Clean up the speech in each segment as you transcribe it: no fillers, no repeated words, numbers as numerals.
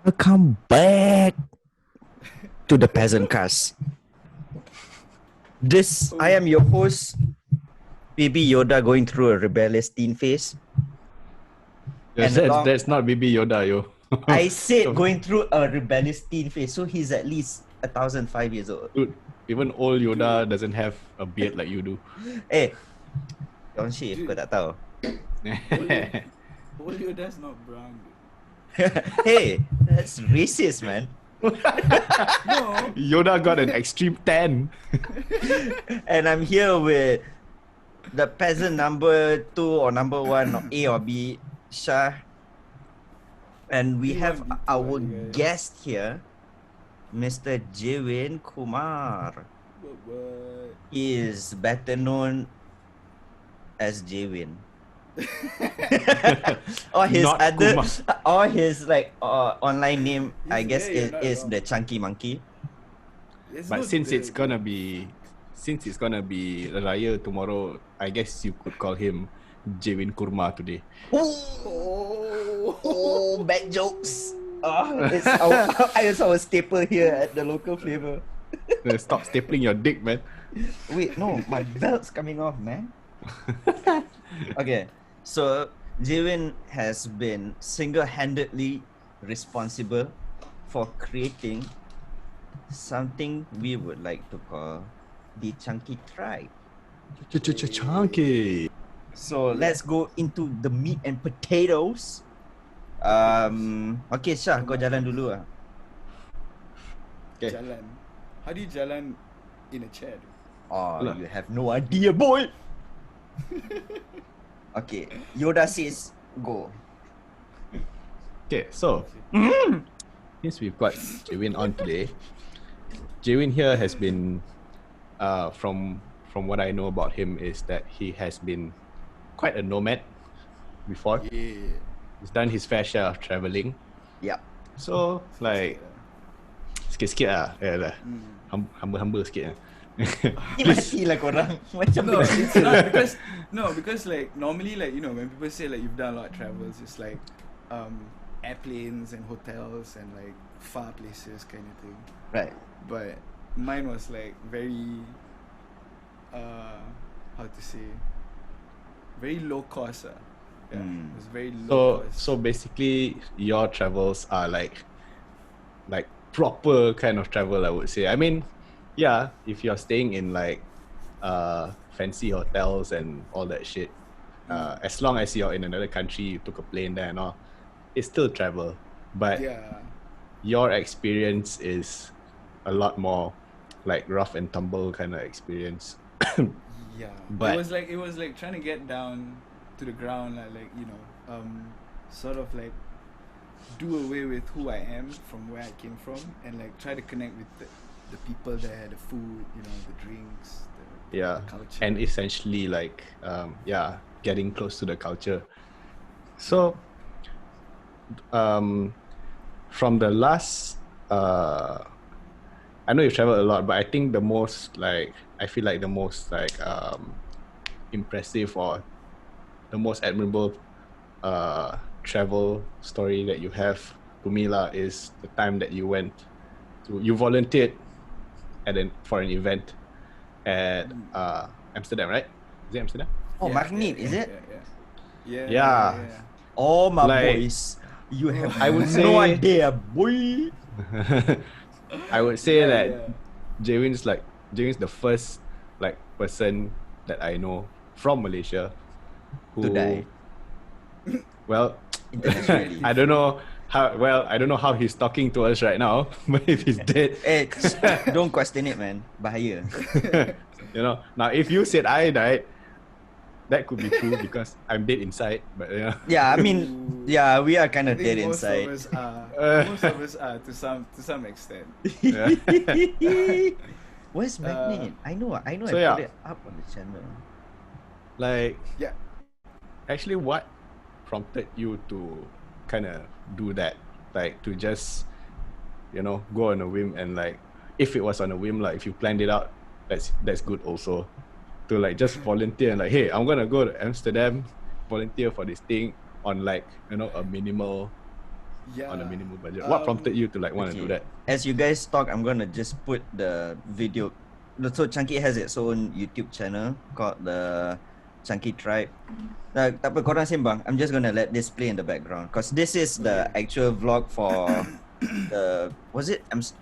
Welcome back to the Peasantcast. I am your host, Baby Yoda, going through a rebellious teen phase. Yes, that's not Baby Yoda, yo. I said going through a rebellious teen phase, so he's at least 1,005 years old. Dude, even old Yoda doesn't have a beard like you do. Don't shave, kau tak tahu. Old Yoda's not brown. Hey, that's racist, man. No. Yoda got an extreme tan. And I'm here with the peasant number 2 or number 1, or A or B, Shah. And we have our guest here, Mr. Jewin Kumar. What? He is better known as Jewin. or his Not other, Kumar. or his online name, I guess, you're not is wrong. the Chunky Monkey. But since it's gonna be Raya tomorrow, I guess you could call him Jewin Kurma today. Oh, bad jokes. It's our staple here at the local flavor. Stop stapling your dick, man. Wait, no, my belt's coming off, man. Okay, so Jewin has been single-handedly responsible for creating something we would like to call the Chunky Tribe. Chunky. So let's go into the meat and potatoes. Okay, Shah, kau jalan dulu lah. Okay. Jalan. How do you jalan in a chair? Oh, Lah. you have no idea, boy. Okay, Yoda says go. Okay, so since we've got Jewin on today, Jewin here has been, from what I know about him, is that he has been quite a nomad before. Yeah. He's done his fair share of traveling. Yeah. So like sikit-sikit lah, lah. Humble sikit lah. Ni mati lah korang. Macam No, benda it's not because like normally, like, you know, when people say like you've done a lot of travels, it's like airplanes and hotels and like far places kind of thing. Right. But mine was like very how to say, very low cost. Yeah, it was very low cost. So basically your travels are like proper kind of travel, I would say. I mean, yeah, if you're staying in like fancy hotels and all that shit, as long as you're in another country, you took a plane there and all, it's still travel. But Yeah. your experience is a lot more like rough and tumble kind of experience. Yeah, But- it was like trying to get down to the ground, like, you know, sort of like do away with who I am from where I came from, and like try to connect with the people there, the food, you know, the drinks, the Yeah, culture. and essentially like getting close to the culture. So from the last I know you've traveled a lot, but I think the most impressive or the most admirable travel story that you have to me is the time that you volunteered for an event at Amsterdam, right? Is it Amsterdam? Oh, Magnet, is it? Yeah. Oh, my Like- boys. You have I would no say- idea, boy. I would say Yeah, that yeah. Jewin's the first like person that I know from Malaysia who To die. Well, Internationally. I don't know how he's talking to us right now, but if he's dead, Don't question it, man. Bahaya. you know. Now, if you said I died, that could be true because I'm dead inside. But yeah, Yeah, I mean, yeah, we are kind I of think dead inside. Most of us are to some extent. Where's Magnet? I know. so I yeah. put it up on the channel. like Yeah. actually, what prompted you to kind of do that? Like to just, you know, go on a whim and like, if it was on a whim, like if you planned it out, that's good also. To like just volunteer and like, hey, I'm gonna go to Amsterdam, volunteer for this thing on like, you know, a minimal Yeah. on a minimal budget? What prompted you to like want to do that? As you guys talk, I'm gonna just put the video. So Chunky has its own YouTube channel called the Chunky Tribe. Tak apa, korang sembang. I'm just gonna let this play in the background because this is the actual vlog for the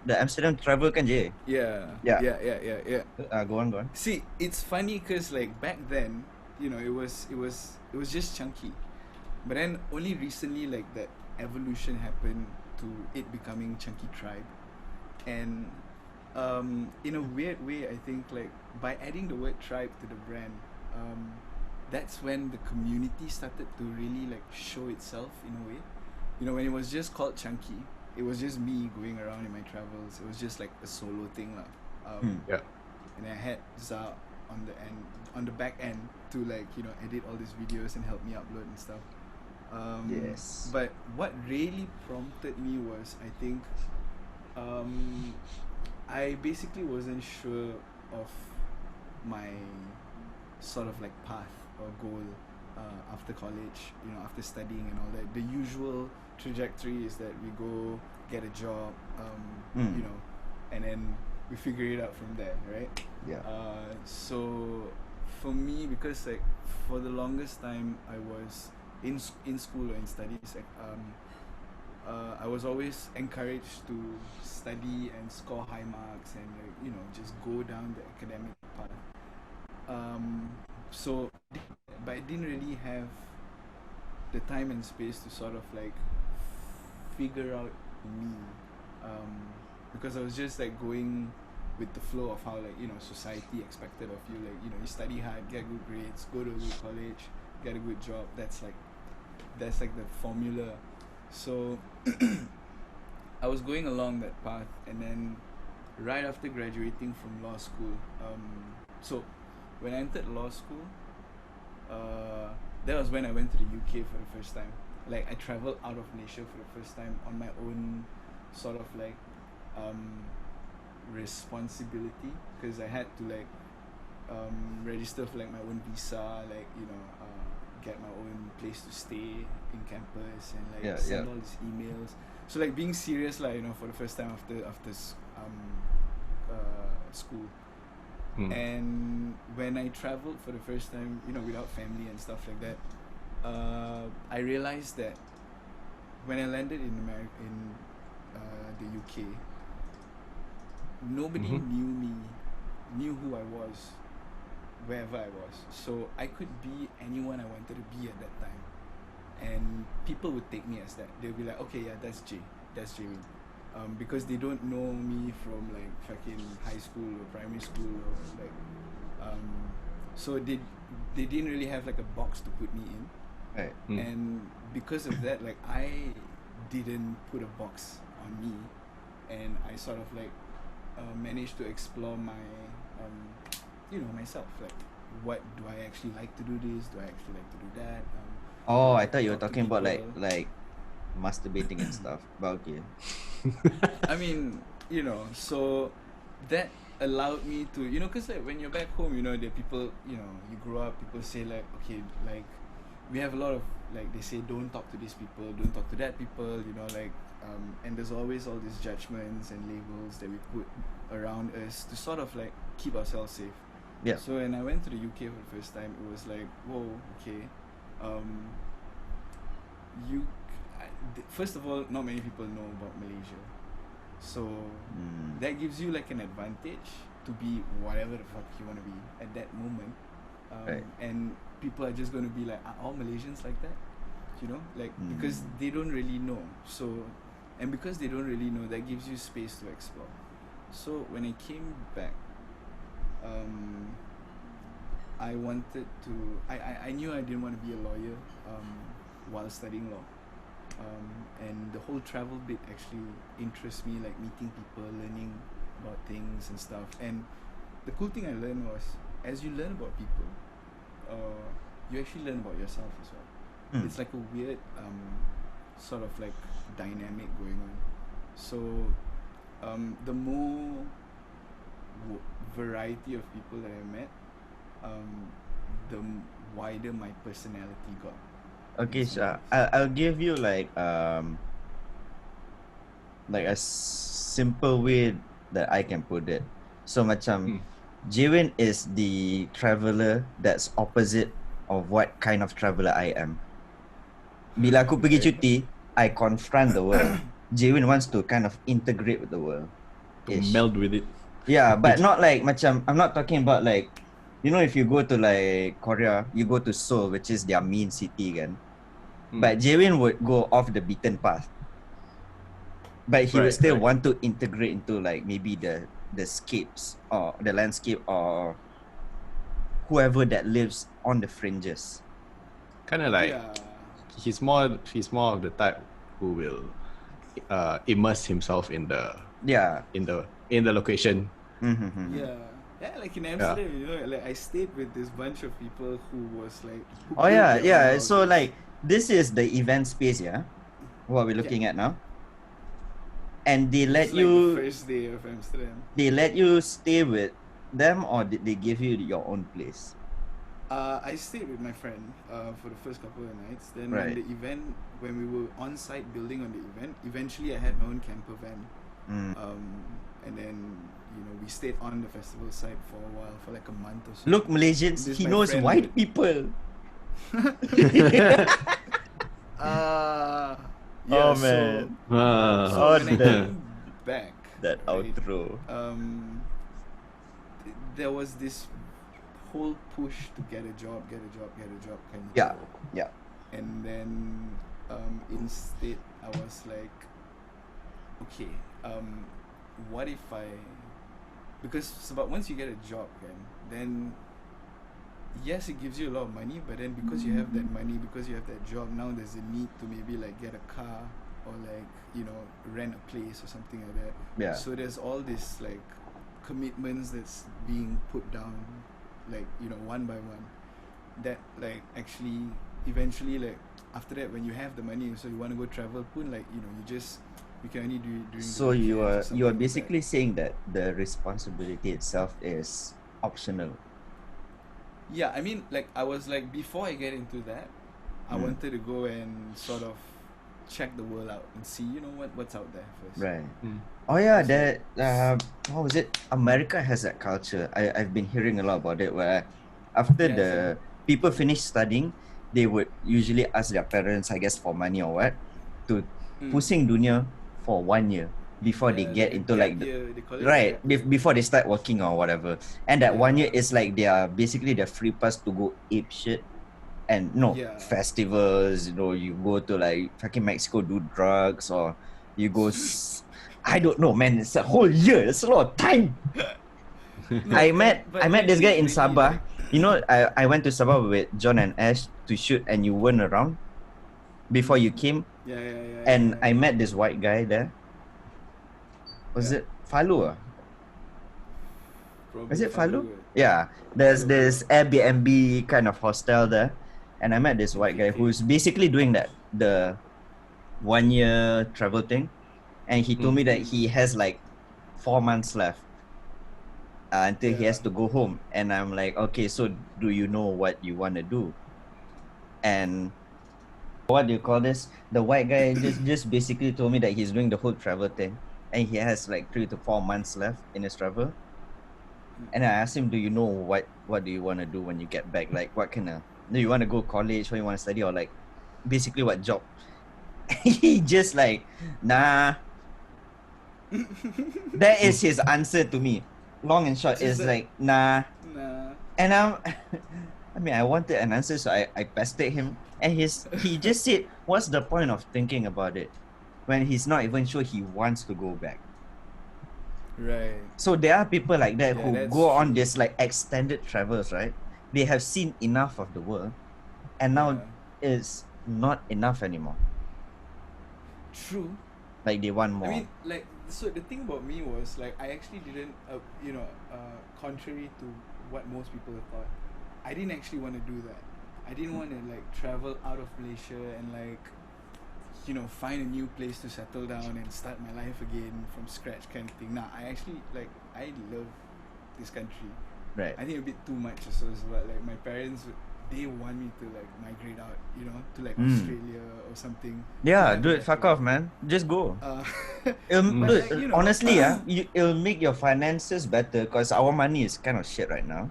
the Amsterdam travel kan je? Yeah. Yeah. Go on. See, it's funny because like back then, you know, it was just Chunky, but then only recently like that evolution happened to it becoming Chunky Tribe, and in a weird way, I think like by adding the word tribe to the brand, that's when the community started to really like show itself in a way. You know, when it was just called Chunky, it was just me going around in my travels. It was just like a solo thing lah. Yeah. And I had Za on the back end to like, you know, edit all these videos and help me upload and stuff. Yes. But what really prompted me was, I think, I basically wasn't sure of my sort of like path or goal after college, you know, after studying and all that. The usual trajectory is that we go get a job, you know, and then we figure it out from there, right? Yeah. So for me, because like for the longest time I was in school or in studies, like, I was always encouraged to study and score high marks and you know, just go down the academic path. So, but I didn't really have the time and space to sort of like figure out me, because I was just like going with the flow of how, like, you know, society expected of you, like, you know, you study hard, get good grades, go to a good college, get a good job. That's like the formula. So I was going along that path, and then right after graduating from law school, so when I entered law school, that was when I went to the UK for the first time. Like, I traveled out of Malaysia for the first time on my own sort of like responsibility, because I had to like register for like my own visa, like, you know, get my own place to stay in campus, and like send all these emails. So like being serious, like, you know, for the first time after school. And when I traveled for the first time, you know, without family and stuff like that, I realized that when I landed in the UK, nobody knew who I was wherever I was. So I could be anyone I wanted to be at that time, and people would take me as that. They'll be like, okay, yeah, that's Jewin, because they don't know me from like fucking high school or primary school or like, so they didn't really have like a box to put me in. Right. And because of that, like, I didn't put a box on me, and I sort of like managed to explore my you know, myself, like, what do I actually like to do this, do I actually like to do that. I thought you were talking about like masturbating and stuff, but okay. I mean, you know, so that allowed me to, you know, because like when you're back home, you know, the people, you know, you grow up, people say like, okay, like, we have a lot of, like, they say don't talk to these people, don't talk to that people, you know, like, and there's always all these judgments and labels that we put around us to sort of like keep ourselves safe. Yeah. So when I went to the UK for the first time, it was like, whoa, okay, first of all, not many people know about Malaysia, so that gives you like an advantage to be whatever the fuck you want to be at that moment, right. And people are just going to be like, are all Malaysians like that, you know, like, because they don't really know. So, and because they don't really know, that gives you space to explore. So when I came back, I wanted to, I knew I didn't want to be a lawyer while studying law, and the whole travel bit actually interests me, like meeting people, learning about things and stuff. And the cool thing I learned was, as you learn about people, you actually learn about yourself as well. It's like a weird sort of like dynamic going on. So the more variety of people that I met, the wider my personality got. Okay, so I'll give you like like a simple way that I can put it. So macam Jewin is the traveler that's opposite of what kind of traveler I am. Bila aku pergi cuti, I confront the world. Jewin wants to kind of integrate with the world. To meld with it. Yeah, but not like macam, I'm not talking about like, you know, if you go to like Korea, you go to Seoul, which is their main city kan. But Jewin would go off the beaten path. But he would still want to integrate into like maybe the scapes or the landscape or whoever that lives on the fringes. Kind of like he's more of the type who will immerse himself in the in the location. Yeah, like in Amsterdam, you know, like I stayed with this bunch of people who was like. So like this is the event space, what we're looking at now. And they let it's you. Like the first day of Amsterdam. They let you stay with them, or did they give you your own place? I stayed with my friend for the first couple of nights. Then when we were on site building on the event, eventually I had my own camper van. And then we stayed on the festival site for a while, for like a month or so. Look, Malaysians, he knows white people. Yeah, man. So when I came back, that outro. There was this whole push to get a job kind of Yeah. And then instead I was like, okay, what if because once you get a job, then yes, it gives you a lot of money, but then because you have that money, because you have that job, now there's a need to maybe like get a car or like rent a place or something like that. Yeah. So there's all this like commitments that's being put down, like one by one, that like actually eventually, like after that, when you have the money, so you want to go travel, like you can only do it during. So you are basically saying that the responsibility itself is optional. Yeah, I mean, like I was like, before I get into that, I wanted to go and sort of check the world out and see what's out there first. Right. Oh yeah, that what was it? America has that culture. I've been hearing a lot about it, where after the people finish studying, they would usually ask their parents, I guess, for money or what, to pusing dunia for 1 year before they get into like before they start working or whatever. And that 1 year is like basically their free pass to go ape shit. And festivals, you go to like fucking Mexico, do drugs, or you go I don't know, man, it's a whole year. It's a lot of time. I met this guy in Sabah. I went to Sabah with John and Ash to shoot, and you weren't around before you came. And I met this white guy there. Was it Falu? Is it Falu? Yeah. There's this Airbnb kind of hostel there. And I met this white guy who's basically doing the 1 year travel thing. And he told me that he has like 4 months left until he has to go home. And I'm like, okay, so do you know what you want to do? And what do you call this? The white guy just basically told me that he's doing the whole travel thing. And he has like 3 to 4 months left in his travel. And I asked him, do you know what do you want to do when you get back? Like what kind of, do you want to go college, what you want to study, or like basically what job? He just like, nah. That is his answer to me. Long and short is like, nah. And I wanted an answer, so I pestered him. And he just said, what's the point of thinking about it when he's not even sure he wants to go back? Right. So there are people like that who go on true. this like extended travels, right? They have seen enough of the world, and now it's not enough anymore. True. Like they want more. I mean, like, so the thing about me was like, I actually didn't, contrary to what most people thought, I didn't actually want to do that. I didn't want to like travel out of Malaysia and like, find a new place to settle down and start my life again from scratch kind of thing. Nah, I actually I love this country. Right. I think a bit too much also, but like my parents they want me to like migrate out, you know, to like Mm. Australia or something. to Yeah, have a dude, better fuck life. off, man. Just go. But Dude, like, you know, honestly, it'll make your finances better because our money is kind of shit right now.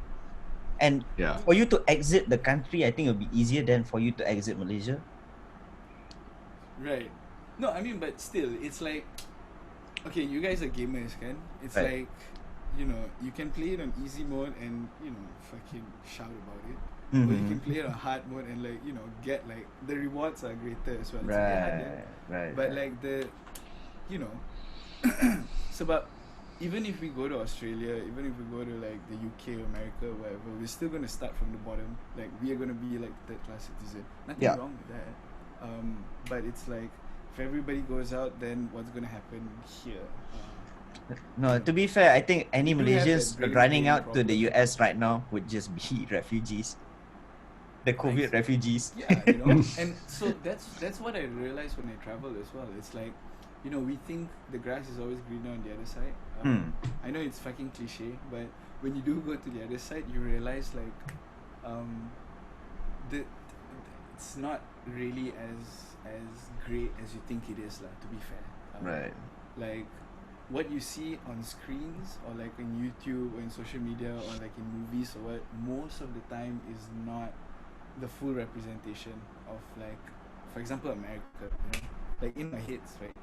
And Yeah. for you to exit the country, I think it'll be easier than for you to exit Malaysia. right. No, I mean, but still, it's like, okay, you guys are gamers, kan? It's Right. like, you know, you can play it on easy mode and, you know, fucking shout about it. Or you can Mhm. play it on hard mode and like, you know, get like, the rewards are greater as well. It's a bit harder. Right. But like you know, so but even if we go to Australia, even if we go to like the UK or America or whatever, we're still gonna start from the bottom. Like we are gonna be like third class citizen. Nothing Yeah. wrong with that. But it's like if everybody goes out, then what's gonna happen here? No, to be fair, I think any We do have that Malaysians brain running drain out to the problem. US right now would just be refugees. The COVID refugees. Yeah, you know, and so that's what I realized when I travel as well. It's like, you know, we think the grass is always greener on the other side. I know it's fucking cliche, but when you do go to the other side, you realize like, it's not really as great as you think it is, lah. To be fair, Right. like what you see on screens or like in YouTube or in social media or like in movies or what, most of the time is not the full representation of like, for example, America. You know? Like in my heads, right?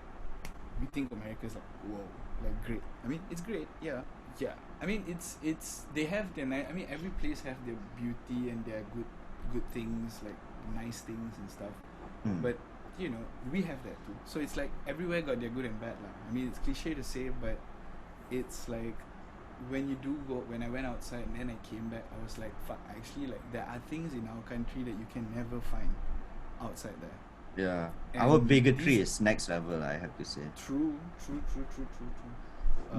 We think America's like, whoa, like great. I mean, it's great, yeah. I mean, it's they have their I mean, every place have their beauty and their good things, like nice things and stuff. But you know, we have that too. So it's like everywhere got their good and bad lah. I mean, it's cliche to say, but it's like when you do go. When I went outside and then I came back, I was like, fuck. Actually, like there are things in our country that you can never find outside there. Yeah. And Our bigotry these- is next level, I have to say. True.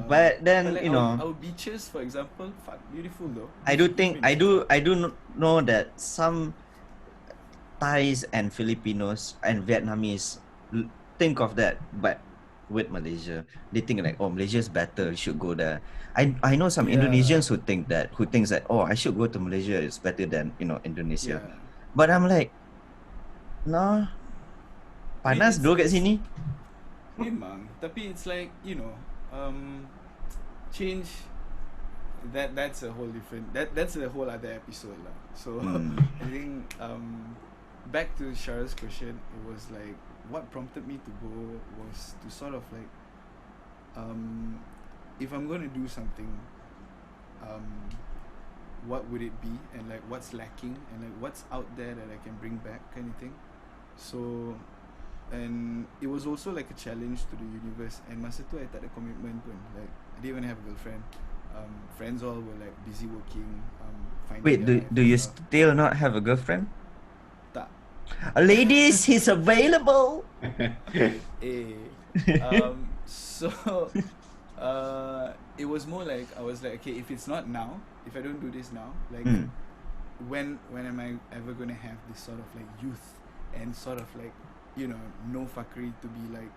But then, like you know, our beaches, for example, fuck, beautiful though. I do know that some Thais and Filipinos and Vietnamese think of that, but with Malaysia, they think like, oh, Malaysia is better, you should go there. I know some Yeah. Indonesians who thinks that, oh, I should go to Malaysia, it's better than, you know, Indonesia. Yeah. But I'm like, no, I mean, panas it's- dulu kat sini. Memang, tapi it's like, you know, change. That's a whole different. That's a whole other episode lah. So I think back to Shara's question, it was like what prompted me to go was to sort of like, if I'm going to do something, what would it be, and like what's lacking, and like what's out there that I can bring back, kind of thing. So, and it was also like a challenge to the universe. And masa tu I tak ada commitment pun. Like I didn't even have a girlfriend. Friends all were like busy working. Finding Wait, their do, life do and you stuff. still not have a girlfriend? Tak. Ladies, he's available. So it was more like I was like, okay, if it's not now, if I don't do this now, like when am I ever gonna have this sort of like youth and sort of like, you know, no fuckery to be like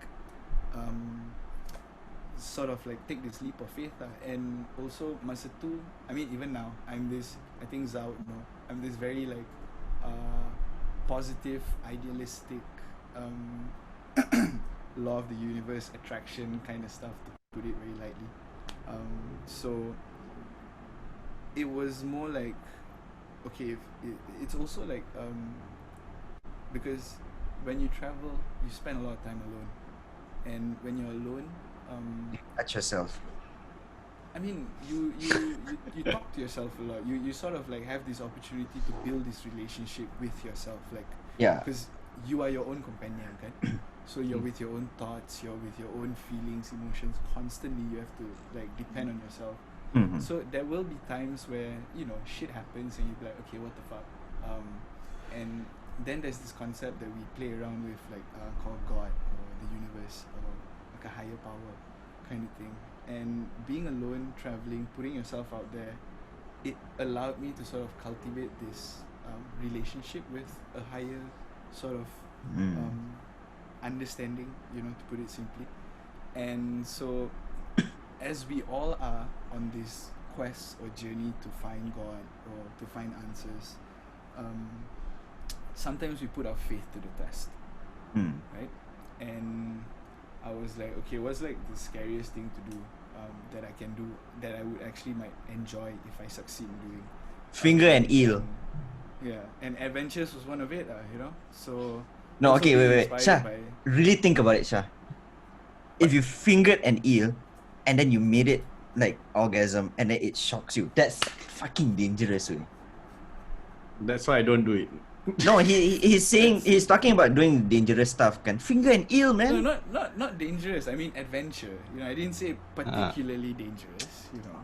sort of like take this leap of faith and also masa tu, I mean even now I'm this, I think Zao would know, I'm this very like positive, idealistic law of the universe, attraction kind of stuff, to put it very lightly. So it was more like, okay, it's also like because when you travel you spend a lot of time alone, and when you're alone, At yourself. I mean, you talk to yourself a lot. You sort of like have this opportunity to build this relationship with yourself, like, Yeah. because you are your own companion, kan? So you're with your own thoughts, you're with your own feelings, emotions. Constantly, you have to like depend on yourself. Mhm. So there will be times where, you know, shit happens and you'll be like, okay, what the fuck? And then there's this concept that we play around with, like called God or the universe or like a higher power kind of thing. And being alone, traveling, putting yourself out there, it allowed me to sort of cultivate this relationship with a higher sort of understanding, you know, to put it simply. And so as we all are on this quest or journey to find God or to find answers, sometimes we put our faith to the test, Mm. right? And I was like, okay, what's like the scariest thing to do that I can do that I would actually might enjoy if I succeed in doing? Finger and eel. Yeah, and adventures was one of it, you know. So No, also okay, being wait. inspired Shah, by- really think about it, Shah. If you fingered an eel and then you made it like orgasm and then it shocks you, that's fucking dangerous, way. That's why I don't do it. No, he's talking about doing dangerous stuff. Can finger an eel, man? No, not dangerous. I mean adventure. You know, I didn't say particularly dangerous. You know,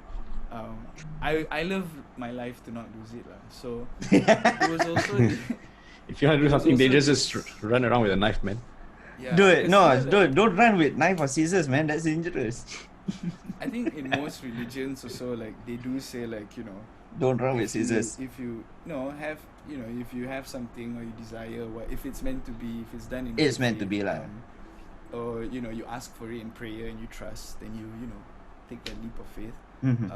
I love my life to not lose it, lah. So it was also. If you want to do It was something also dangerous, this- just run around with a knife, man. Yeah, Dude, it's no, not like- don't run with knife or scissors, man. That's dangerous. I think in most religions also, like they do say, like, you know, Don't run with if you- scissors. If you have, you know, if you have something or you desire, what if it's meant to be, if it's done in It's good meant to faith, be lah. or you know, you ask for it in prayer and you trust, then you know, take that leap of faith. Mhm.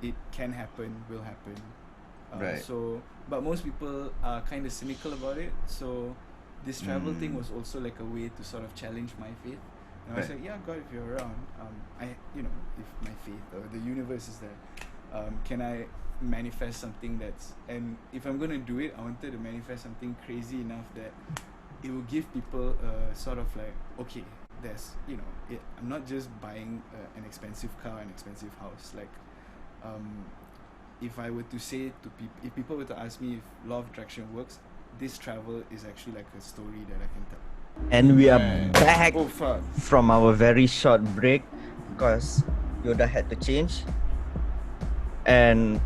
It can happen, will happen. Right. So, but most people are kind of cynical about it. So, this travel thing Mm. was also like a way to sort of challenge my faith. And I was Right. like, yeah, God, if you're around, you know, if my faith or the universe is there, can I manifest something that's, and if I'm gonna do it, I wanted to manifest something crazy enough that it will give people sort of like, okay, there's, you know, I'm not just buying an expensive car, an expensive house. Like, if I were to say to people, if people were to ask me if law of attraction works, this travel is actually like a story that I can tell. And we are Right. back Oh fuck! from our very short break because Yoda had to change. And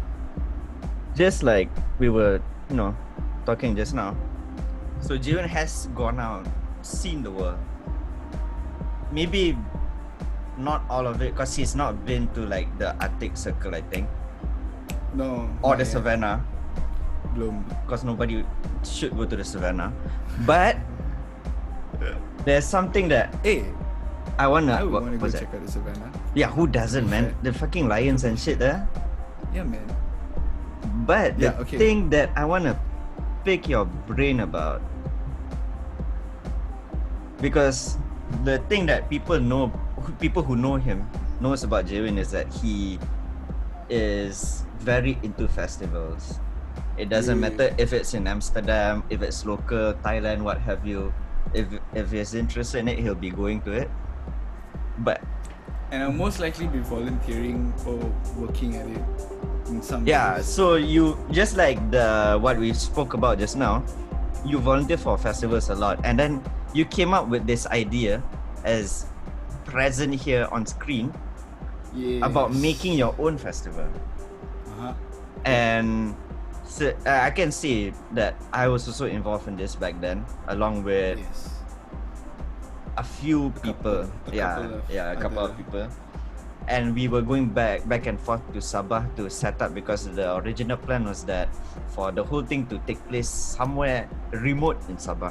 just like we were, you know, talking just now. So Jewin has gone out, seen the world. Maybe not all of it because he's not been to like the Arctic Circle, I think, No. or not the yet. Savannah, Bloom. because nobody should go to the Savannah. But there's something that Hey, I wanna. I would what want to go was check that? out the savannah. Yeah, who doesn't, man? fair. The fucking lions and shit there. Yeah, man. But the Yeah, okay. thing that I wanna pick your brain about, because the thing that people who know him knows about Jewin is that he is very into festivals. It doesn't Yeah. matter if it's in Amsterdam, if it's local, Thailand, what have you. If he's interested in it, he'll be going to it. But And I'll most likely be volunteering or working at it in some yeah, ways. so you just like the what we spoke about just now, you volunteer for festivals a lot, and then you came up with this idea as present here on screen about Yes. making your own festival. Uh-huh. And so, I can see that I was also involved in this back then, along with Yes. a few people. a A couple of other- people. And we were going back and forth to Sabah to set up because the original plan was that for the whole thing to take place somewhere remote in Sabah.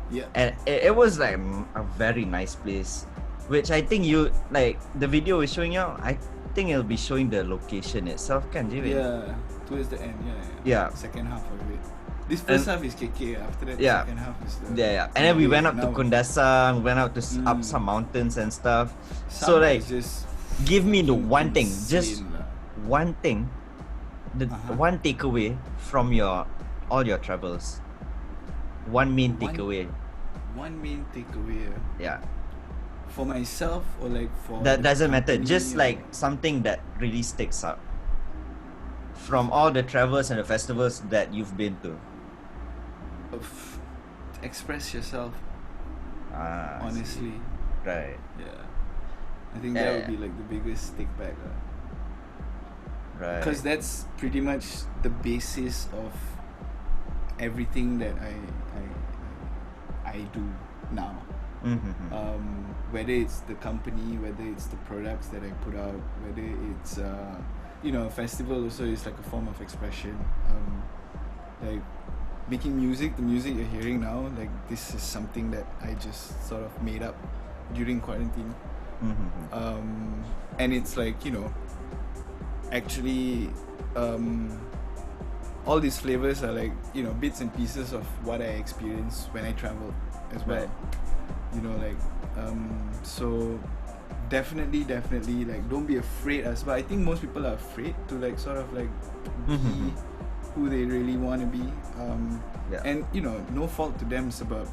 Yeah. And it was like a very nice place, which I think you like the video is showing you. I think it'll be showing the location itself, can you? Yeah. Towards the end, Yeah. Second half of it. This first And- half is KK. After that, Yeah. second half is the. Yeah. And then we went up to Now, Kundasang, went up to up Mm. some mountains and stuff. So Sabah like, is just give me the fucking one thing, just insane lah. one thing, the Uh-huh. one takeaway from all your travels. One main One- takeaway. One main takeaway Yeah. for myself or like for That the doesn't matter. company Just or- like something that really sticks out from all the travels and the festivals that you've been to. of express yourself. Ah, I see. Honestly, Right. yeah. I think that would be like the biggest take back. Right. Because that's pretty much the basis of everything that I do now. Mm-hmm. Whether it's the company, whether it's the products that I put out, whether it's a festival also is like a form of expression. Like making music, the music you're hearing now, like this is something that I just sort of made up during quarantine. And it's like, actually all these flavors are like, you know, bits and pieces of what I experienced when I traveled as well. Right. You know, like so definitely like don't be afraid as well. I think most people are afraid to like sort of like be who they really want to be. Yeah. And you know, no fault to them. It's about,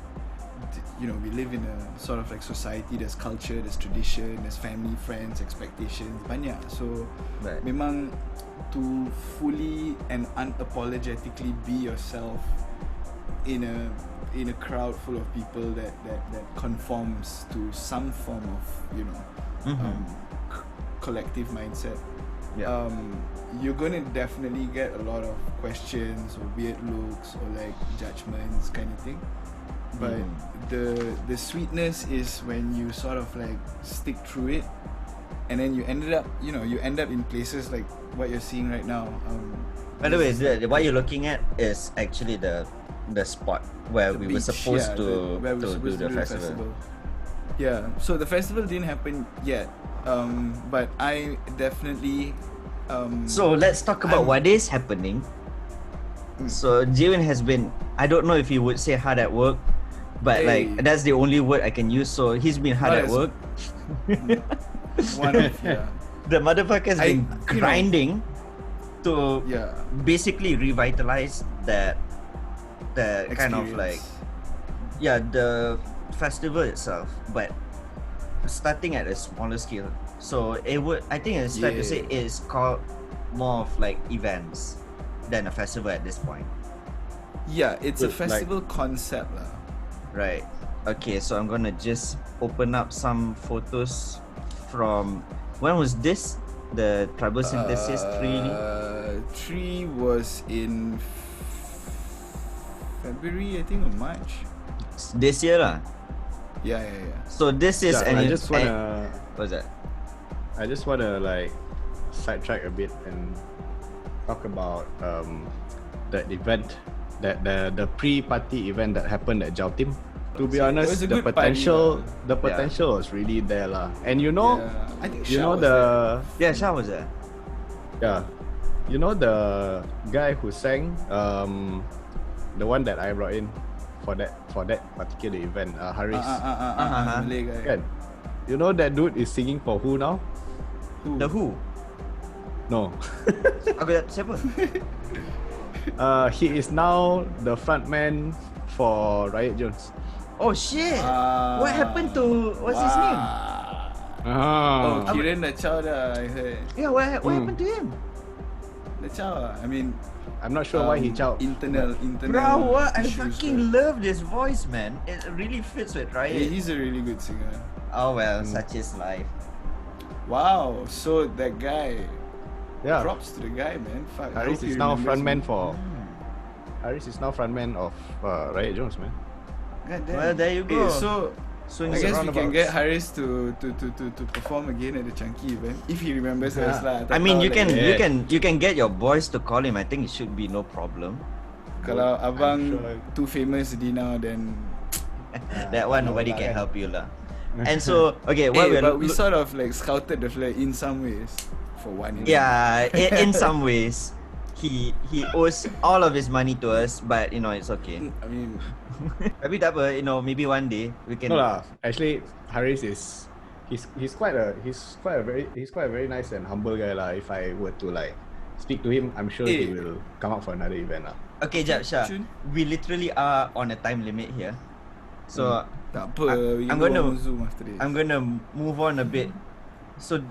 you know, we live in a sort of like society. There's culture, there's tradition, there's family, friends, expectations, banyak. So Right. memang to fully and unapologetically be yourself in a crowd full of people that conforms to some form of, you know, collective mindset. Yeah. You're gonna definitely get a lot of questions or weird looks or like judgments kind of thing. But the sweetness is when you sort of like stick through it, and then you end up in places like what you're seeing right now. By the way, what you're looking at is actually the spot where we were beach, supposed to where we're do supposed the to festival. Yeah, so the festival didn't happen yet, but I definitely. So let's talk about what is happening. So Jewin has been, I don't know if you would say hard at work, but Hey. like that's the only word I can use. So he's been hard Not at as- work. one of yeah. The motherfucker's been you know- grinding to Yeah. basically revitalize the kind of like the festival itself, but starting at a smaller scale. So I think it's fair to say it's called more of like events than a festival at this point. Yeah, it's a But, like- festival concept lah. Right. Okay, so I'm gonna just open up some photos from when was this? The Tribal Synthesis 3? 3 was in February, I think, or March. This year lah. Yeah. So this is I just wanna what's that? I just wanna like sidetrack a bit and talk about that event, that the pre-party event that happened at Jautim. To be It honest, was a the good party, potential was really there lah. And you know, Yeah. I think you Shah know was there. Yeah, Shah was there. yeah, you know the guy who sang the one that I brought in for that particular event, Haris. Malay guy. Kan? You know that dude is singing for who now? Who? The Who? No. Aku tak siapa? He is now the frontman for Riot Jones. Oh shit! What happened to what's his name? Oh, Kiran dah chow dah, I heard. Yeah, what happened to him? Dah chow lah. I mean, I'm not sure why he chow. Internal. Bro, what? I issues fucking lah. love this voice, man. It really fits with Yeah, Riot. he's a really good singer. Oh well, such is life. Wow, so that guy. Yeah. Props to the guy, man. Fuck. I Haris hope he is now remembers frontman me. for. Haris is now frontman of Riot Jones, man. God damn. Well, there you go. So Swings I guess we can and get roundabouts. Haris to perform again at the Chunky event if he remembers us lah. I mean, you can Yeah. you can get your boys to call him. I think it should be no problem. Kalau abang sure. too famous di now, then That one no nobody lah, can kan. help you lah. And so okay, what but we sort of like scouted the flag in some ways for one. event. yeah, in some ways, he owes all of his money to us, but you know it's okay. I mean, Tapi tak apa, you know, maybe one day we can. No lah. Actually, Haris is he's quite a very nice and humble guy lah. If I were to like speak to him, I'm sure he will come up for another event lah. Okay, Jap Shah, Jun? we literally are on a time limit here, so tak apa. We I'm can gonna- go on Zoom after this. I'm gonna move on a bit. So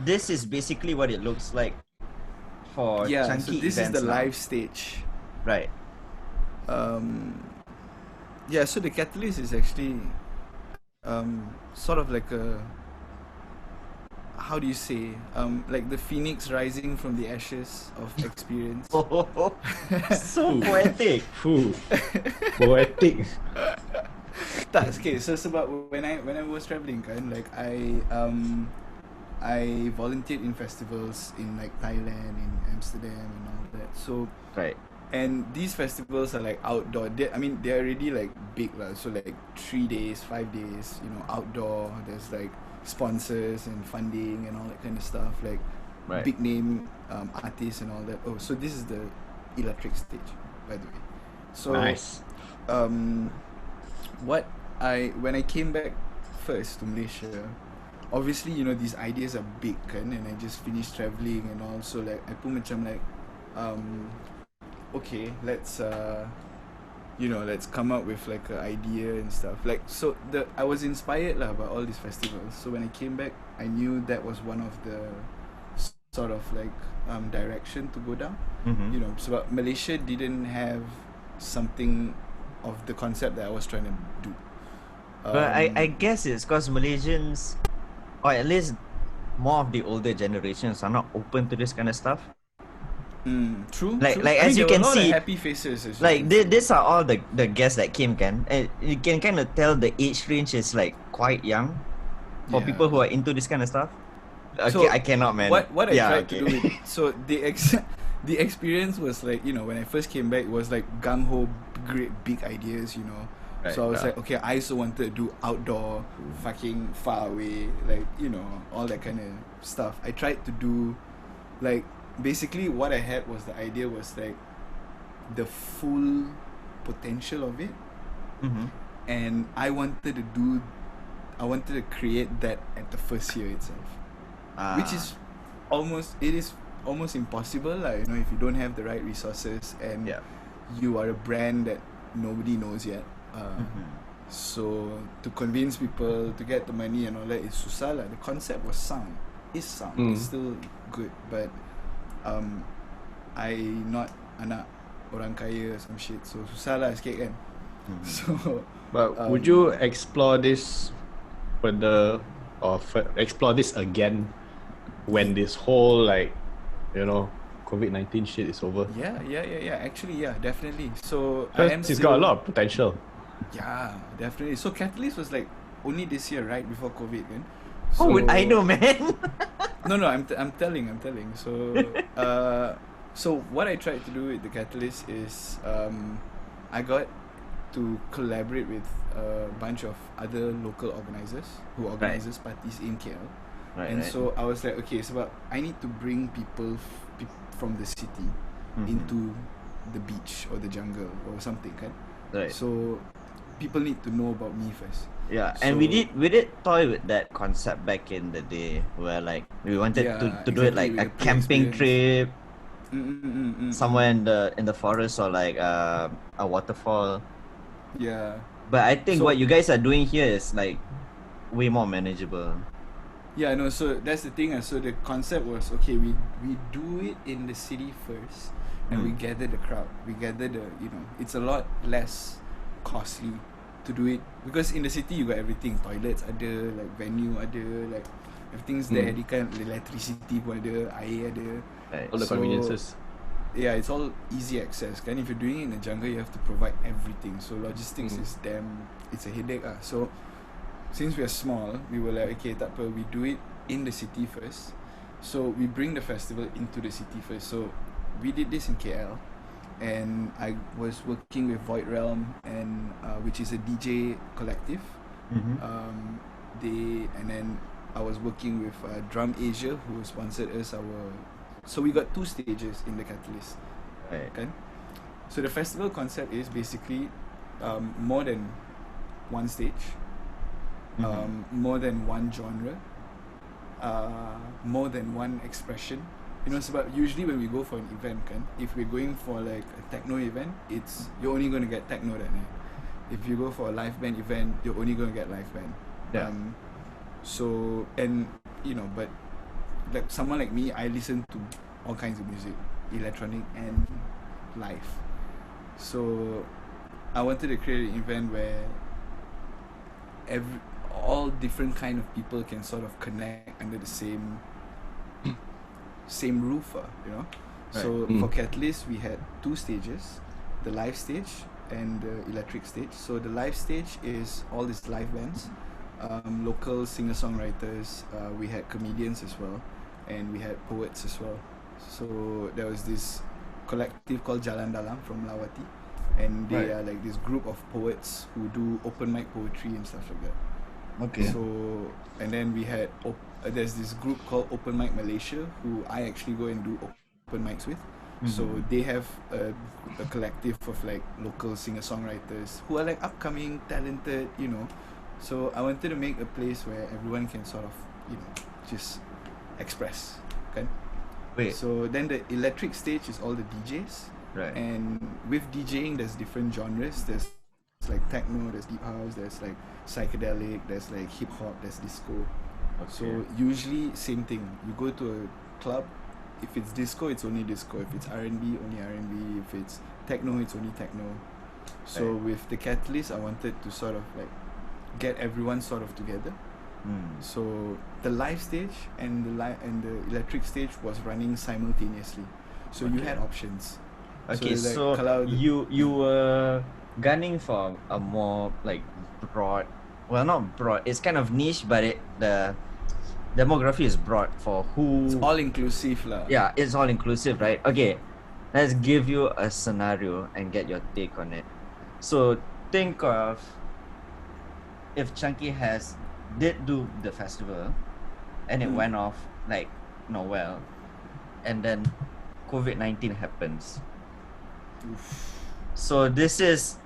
this is basically what it looks like for yeah, so chunky this is events the now. live stage. Right. Yeah, so the catalyst is actually sort of like a, how do you say, like the phoenix rising from the ashes of experience. So poetic. Phew. Poetic. Tak, okay, so sebab when I was travelling kan, like I volunteered in festivals in like Thailand, in Amsterdam and all that. So Right. and these festivals are like outdoor. They're already like big lah. So like 3 days, 5 days, you know, outdoor. There's like sponsors and funding and all that kind of stuff. Like Right. big name artists and all that. Oh, so this is the electric stage, by the way. So Nice. when I came back first to Malaysia, obviously these ideas are big kan, and I just finished travelling and all, so like I pun macam like okay, let's let's come up with like an idea and stuff, like, so I was inspired lah by all these festivals. So when I came back, I knew that was one of the sort of like direction to go down. So Malaysia didn't have something of the concept that I was trying to do. But I guess it's because Malaysians, or at least more of the older generations, are not open to this kind of stuff. True. Like I as mean, you there can were a lot of see, happy faces. like these are all the guests that came, can, and you can kind of tell the age range is like quite young for Yeah. people who are into this kind of stuff. Okay, So, I cannot, man. What I tried okay. to do with so the experience was like, when I first came back, it was like gung ho, great big ideas. Right, So I was yeah. like, okay, I also wanted to do outdoor, fucking far away, like all that kind of stuff. I tried to do like, basically what I had was, the idea was like the full potential of it, and I wanted to create that at the first year itself, which is almost impossible, like, if you don't have the right resources and Yeah. you are a brand that nobody knows yet. So to convince people to get the money and all that is susah lah. The concept was sound. It's still good, but I not anak orang kaya or some shit, so susah lah sikit kan. So But would you explore this further, or explore this again when this whole like COVID-19 shit is over? yeah, actually, yeah, definitely. So I am Because it's still, got a lot of potential. yeah, definitely. So Catalyst was like only this year, right before COVID, kan? How would I know, man? No, I'm telling. So so what I tried to do with the Catalyst is I got to collaborate with a bunch of other local organisers who organizes parties in KL. Right. So I was like, okay, so I need to bring people from the city into the beach or the jungle or something, kan? Right. So people need to know about me first. Yeah, and we So- did toy with that concept back in the day, where like we wanted Yeah, to do it exactly, like with a the camping pre-experience. trip somewhere in the forest, or like a waterfall. Yeah. But I think So- what you guys are doing here is like way more manageable. Yeah, no, so that's the thing. So the concept was, okay, we do it in the city first, and we gather the crowd. We gather it's a lot less costly to do it, because in the city you got everything. Toilets ada, like venue ada, like everything's there. Di kan, electricity pun ada, air ada. Right. All the So- conveniences. Yeah, it's all easy access. Kan, if you're doing it in the jungle, you have to provide everything. So logistics is it's a headache. So since we are small, we were like, okay, tak apa, we do it in the city first. So we bring the festival into the city first. So we did this in KL, and I was working with Void Realm, and which is a DJ collective. And then I was working with Drum Asia, who sponsored us so we got 2 stages in the Catalyst, Right. kan? So the festival concept is basically more than one stage, more than one genre, more than one expression. Sebab usually when we go for an event, kan, if we're going for like a techno event, you're only going to get techno that night. If you go for a live band event, you're only going to get live band. Yeah. So, and but like someone like me, I listen to all kinds of music, electronic and live. So I wanted to create an event where all different kind of people can sort of connect under the same roof, So for Catalyst, we had 2 stages, the live stage and the electric stage. So the live stage is all these live bands, local singer-songwriters, we had comedians as well, and we had poets as well. So there was this collective called Jalan Dalam from Lawati, and they Right. are like this group of poets who do open mic poetry and stuff like that. Okay. So, and then we had there's this group called Open Mic Malaysia, who I actually go and do open mics with. So they have a collective of like local singer-songwriters who are like upcoming, talented, you know. So I wanted to make a place where everyone can sort of, you know, just express. Okay. Wait, So then the electric stage is all the DJs. right. And with DJing, there's different genres. There's like techno, there's deep house, there's like psychedelic, there's like hip hop, there's disco. So usually same thing. You go to a club. If it's disco, it's only disco. If it's R&B, only R&B. If it's techno, it's only techno. So Right. with the Catalyst, I wanted to sort of like get everyone sort of together. So the live stage and the electric stage was running simultaneously. So you Okay. had options. Okay, like, so kalau you were gunning for a more like broad, well, not broad. It's kind of niche, but the demography is broad for who. it's all inclusive lah. Yeah, it's all inclusive, right? Okay, let's give you a scenario and get your take on it. So think of if Chunky did do the festival and it went off like well, and then COVID-19 happens. So this is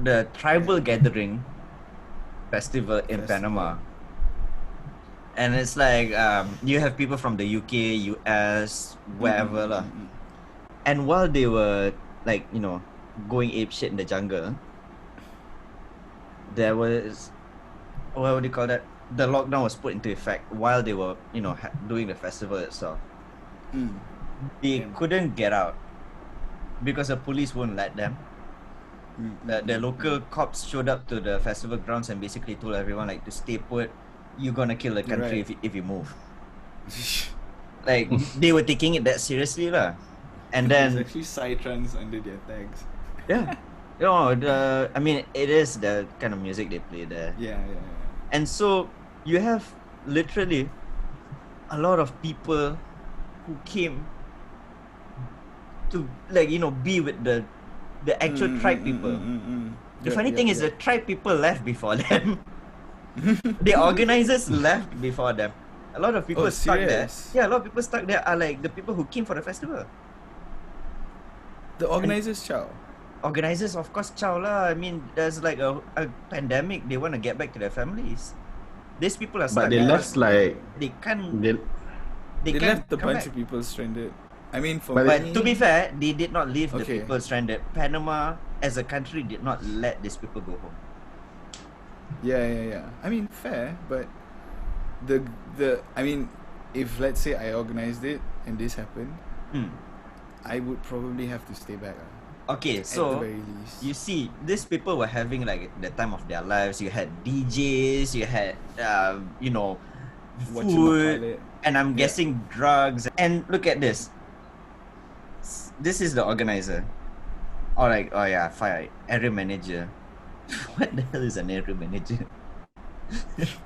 the tribal gathering festival in Panama. And it's like you have people from the UK, US, wherever lah. And while they were like, you know, going ape shit in the jungle, there was, what would you call that? The lockdown was put into effect while they were, you know, doing the festival itself. They couldn't get out because the police won't let them. The local cops showed up to the festival grounds and basically told everyone like to stay put. You're gonna kill the country Right. if you move. Like they were taking it that seriously lah. And There's then actually psytrance under their tags. yeah, you know, I mean it is the kind of music they play there. Yeah. And so you have literally a lot of people who came to like, you know, be with the actual tribe people. The funny thing is the tribe people left before them. The organizers left before them. A lot of people Oh, stuck there. serious? Yeah, a lot of people stuck there are like the people who came for the festival. The organizers chow. Organizers, of course, chow lah. I mean, there's like a pandemic. They want to get back to their families. These people are stuck But they there. left like They can't. they, They can't left a come bunch back. of people stranded. I mean, for But But me, to be fair, they did not leave the Okay. people stranded. Panama, as a country, did not let these people go home. yeah. I mean, fair, but the I mean, if let's say I organized it and this happened, I would probably have to stay back. Okay, At the so very least. you see, these people were having like the time of their lives. You had DJs, you had you know, food, and I'm Yeah. guessing drugs. And look at this. This is the organizer. Or like, oh yeah, fine, area manager. What the hell is an area manager?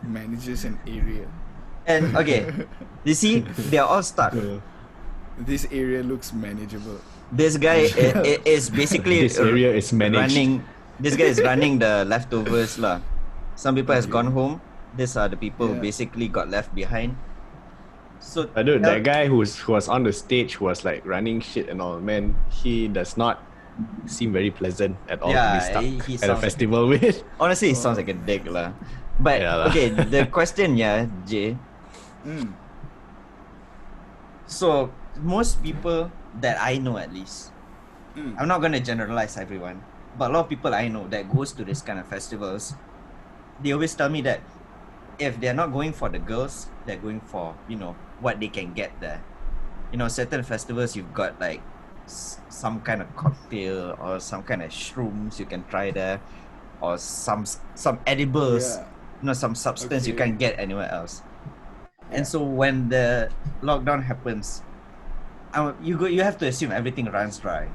Manages an area. And okay, you see, they're all stuck. This area looks manageable. This guy is basically This area is managed. running. This guy is running the leftovers lah. Some people has Okay. gone home. These are the people who Yeah. basically got left behind. So Dude, that guy who was on the stage who was like running shit and all, man, he does not seem very pleasant at all to Yeah, be stuck he at a sounds like- festival with. honestly, it sounds like a dick lah. But Yeah lah. okay, the question, yeah, Jay. So most people that I know, at least, I'm not gonna generalize everyone, but a lot of people I know that goes to this kind of festivals, they always tell me that if they're not going for the girls, they're going for, you know, what they can get there. You know, certain festivals you've got like some kind of cocktail or some kind of shrooms you can try there, or some edibles, Yeah. you know, some substance you Okay. can't get anywhere else. And so when the lockdown happens, you have to assume everything runs dry,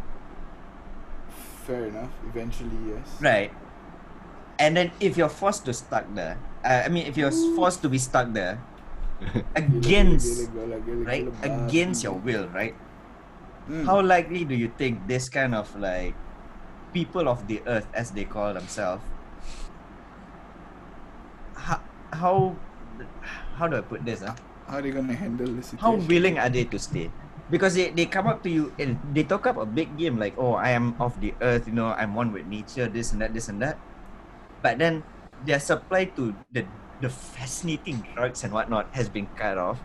Fair enough. Eventually, yes. right? And then if you're forced to stuck there, if you're forced to be stuck there against, right, against your will, right? How likely do you think this kind of like people of the earth, as they call themselves, how do I put this? How are they gonna handle the situation? How willing are they to stay? Because they come up to you and they talk up a big game like, oh, I am of the earth, you know, I'm one with nature, this and that. But then their supply to the fascinating drugs and whatnot has been cut off.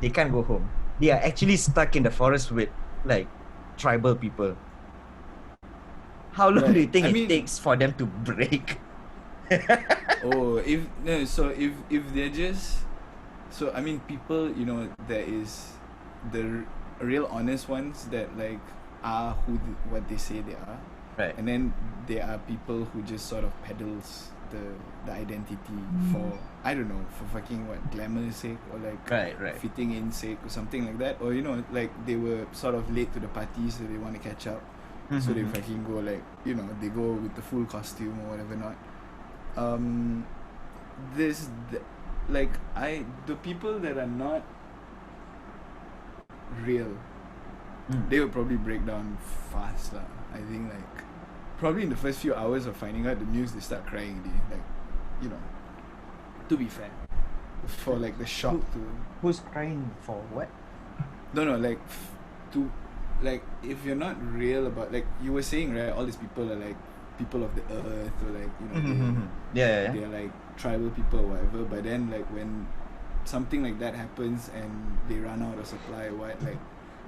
They can't go home. They are actually stuck in the forest with like tribal people. How long Right. do you think I it mean- takes for them to break? Oh, if they're just, so I mean, people, you know, there is the real honest ones that like are what they say they are, Right. and then there are people who just sort of peddles the identity for, I don't know, for fucking what, glamour's sake, or like Right. fitting in sake or something like that, or you know, like they were sort of late to the party, so they want to catch up, so they fucking go like, you know, they go with the full costume or whatever not. The people that are not real, they will probably break down fast lah. I think like probably in the first few hours of finding out the news, they start crying already. Like, you know, to be fair, for like the shock to Who's crying for what? no like to like, if you're not real about, like you were saying, right, all these people are like people of the earth, or like, you know, Yeah. they're like tribal people or whatever, but then like when something like that happens and they run out of supply, what, like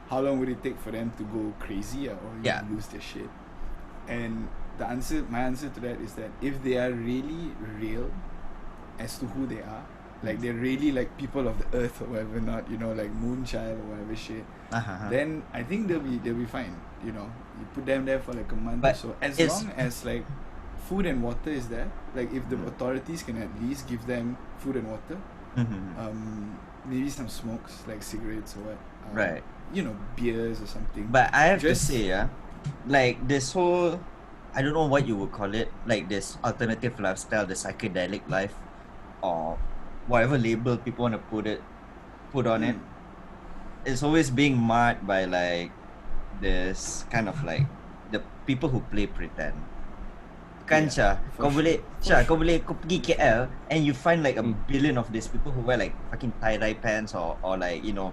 how long would it take for them to go crazy, or Yeah. lose their shit? And my answer to that is that if they are really real as to who they are, like they're really like people of the earth or whatever not, you know, like Moonchild or whatever shit, then I think they'll be fine. You know, you put them there for like a month But or so, as it's- long as like food and water is there. Like if the authorities can at least give them food and water, maybe some smokes like cigarettes or what, Right. you know, beers or something. But I have Just- to say, like this whole, I don't know what you would call it, like this alternative lifestyle, the psychedelic life, or whatever label people want to put on it, it's always being marred by like this kind of like the people who play pretend. Kan Yeah, Syah, for kau boleh kau pergi KL and you find like a billion of these people who wear like fucking tie-dye pants or like, you know,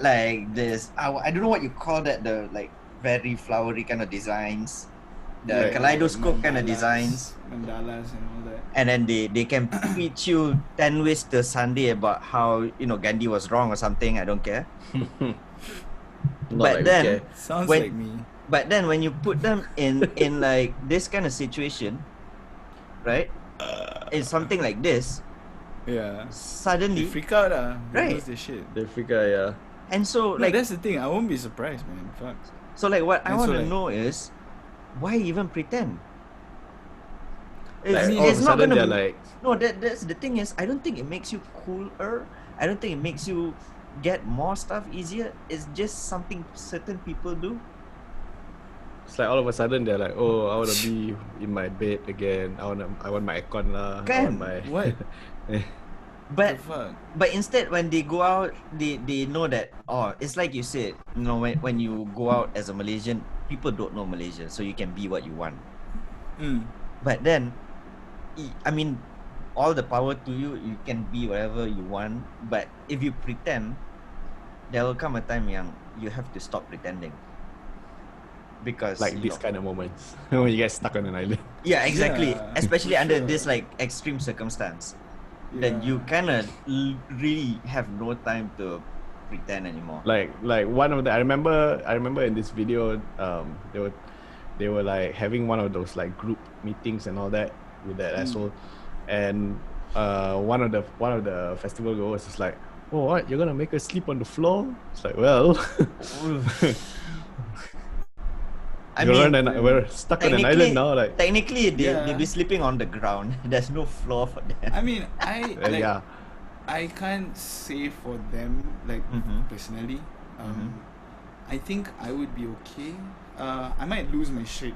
like this, I don't know what you call that, the like very flowery kind of designs, the Right. kaleidoscope kind of designs, mandalas and all that. and then they can preach you 10 ways to Sunday about how, you know, Gandhi was wrong or something. I don't care. Not But like then- we care. Sounds When- like me. But then when you put them in like this kind of situation, right, in something like this, Yeah. They suddenly, freak out, they Right. lose their shit. They figure, yeah. and so No, like that's the thing. I won't be surprised, man. Fuck. so like what I And want so, to like- know is why even pretend? Like, It's, all of it's a not sudden gonna they're be, like, no, that's the thing is, I don't think it makes you cooler. I don't think it makes you get more stuff easier. It's just something certain people do. it's like all of a sudden they're like, oh, I want to be in my bed again. I want my aircon lah. I Kan? want my What? But The fuck? But instead, when they go out, they know that, oh, it's like you said, you know, when you go out as a Malaysian, people don't know Malaysia, so you can be what you want. But then, I mean, all the power to you, you can be whatever you want. But if you pretend, there will come a time yang you have to stop pretending. Because like you these know, kind of moments when you get stuck on an island. yeah, exactly. Yeah, Especially for under sure. this like extreme circumstance. Then you kind of really have no time to pretend anymore. Like one of the I remember in this video, they were like having one of those like group meetings and all that with that asshole, and one of the festival goers is like, oh, what, you're gonna make us sleep on the floor? It's like, well, we're stuck on an island now, like, technically they Yeah. be sleeping on the ground. There's no floor for them. I mean, like, yeah. I can't say for them, like, Mhm. personally. I think I would be okay. I might lose my shit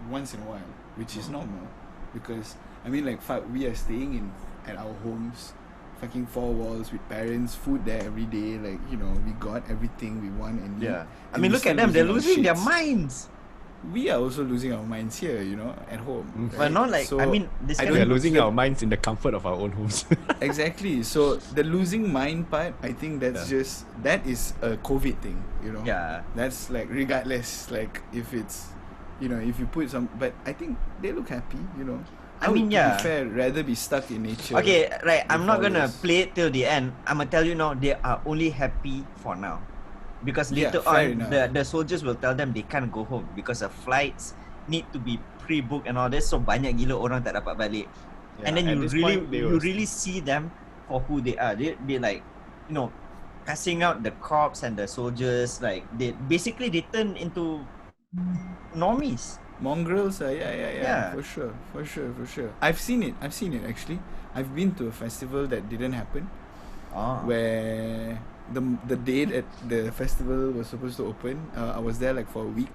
once in a while, which is normal, because I mean, like, fuck, we are staying at our homes, fucking 4 walls with parents, food there every day. Like, you know, we got everything we want and need. Yeah. I and mean, we look at still them. They're our losing their shits. minds. we are also losing our minds here, at home. But right? not like, So, I mean, this I kind We don't- are losing the- our minds in the comfort of our own homes. Exactly. So the losing mind part, I think that's Yeah. that is a COVID thing, Yeah. That's like regardless, like if it's, if you put some, but I think they look happy, I mean, would, yeah. to be fair, rather be stuck in nature. Okay, right. I'm with not all gonna this. play it till the end. I'm gonna tell you now, they are only happy for now. Because Yeah, later fair on, enough. the soldiers will tell them they can't go home because the flights need to be pre-booked and all this. So banyak gila orang tak dapat balik. And then at you this really point, they you will- really see them for who they are. They like, cussing out the cops and the soldiers. Like they turn into normies. Mongrels, Yeah. for sure. I've seen it actually. I've been to a festival that didn't happen, Oh. where the day that the festival was supposed to open, I was there like for a week.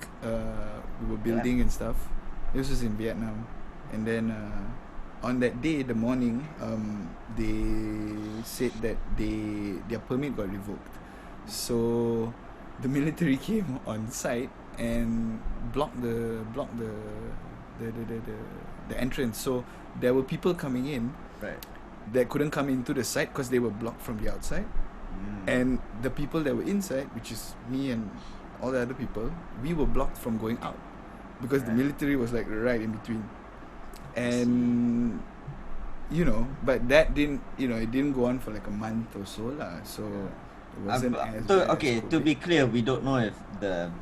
We were building and stuff. This was in Vietnam, and then on that day, the morning, they said that their permit got revoked, so the military came on site and blocked the entrance. So there were people coming in Right. that couldn't come into the site because they were blocked from the outside. And the people that were inside, which is me and all the other people, we were blocked from going out because the military was like right in between. And but that didn't it didn't go on for like a month or so lah. So it wasn't as bad as To COVID. be clear, we don't know if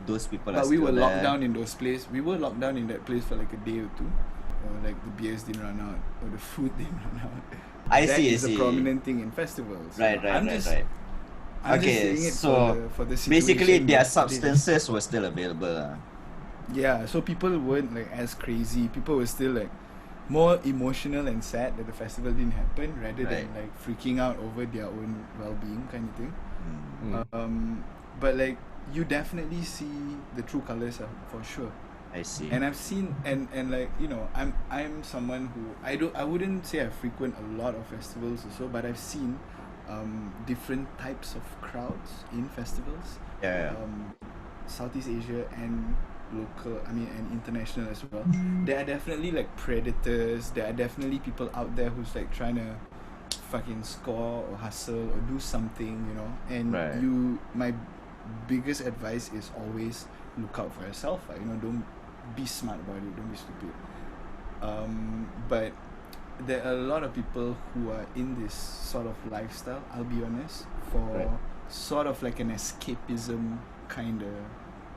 those people are But we still were locked there. down in those places. We were locked down in that place for like a day or two. Or like the beers didn't run out, or the food didn't run out. I That see. is a prominent thing in festivals. Right. I'm just saying it So for the basically, situation their that it is. substances were still available. Yeah, so people weren't like as crazy. People were still like more emotional and sad that the festival didn't happen, rather than Right. like freaking out over their own well-being kind of thing. Mm. But like you definitely see the true colors for sure. I see. And I've seen and like I'm someone who I wouldn't say I frequent a lot of festivals or so, but I've seen different types of crowds in festivals. Yeah. Southeast Asia and local, and international as well. There are definitely like predators. There are definitely people out there who's like trying to fucking score or hustle or do something, And Right. my biggest advice is always look out for yourself. Don't be smart about it. Don't be stupid. But there are a lot of people who are in this sort of lifestyle, I'll be honest, for Right. sort of like an escapism kind of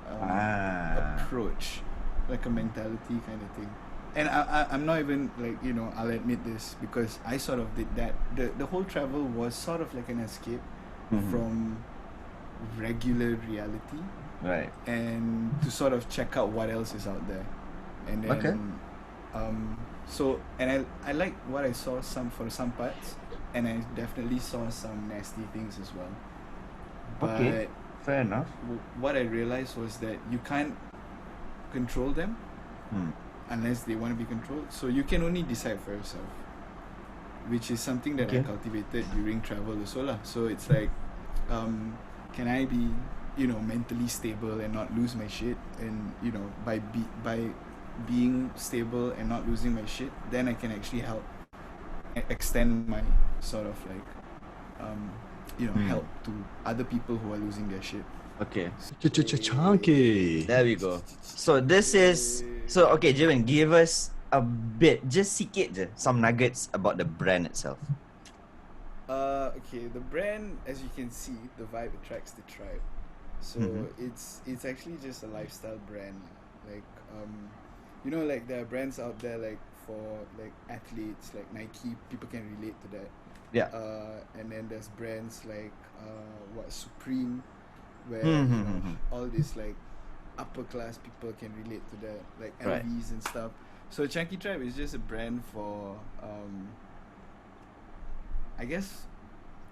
Ah. approach, like a mentality kind of thing. And I'm not even like, I'll admit this because I sort of did that. The whole travel was sort of like an escape Mhm. from regular reality, Right. and to sort of check out what else is out there. And then Okay. so and I like what I saw for some parts, and I definitely saw some nasty things as well. But Okay. Fair enough. what I realized was that you can't control them unless they want to be controlled. So you can only decide for yourself, which is something that I Okay. cultivated during travel also lah. So it's like, can I be, mentally stable and not lose my shit? And by being stable and not losing my shit, then I can actually help extend my sort of like, help to other people who are losing their shit. Okay. Chunky. There we go. So okay, Jewin, give us a bit, just sikit je, some nuggets about the brand itself. Okay, the brand, as you can see, the vibe attracts the tribe. So it's actually just a lifestyle brand. Like like there are brands out there like for like athletes, like Nike. People can relate to that. Yeah. And then there's brands like Supreme, where all these like upper class people can relate to that, like Right. LVs and stuff. So Chunky Tribe is just a brand for I guess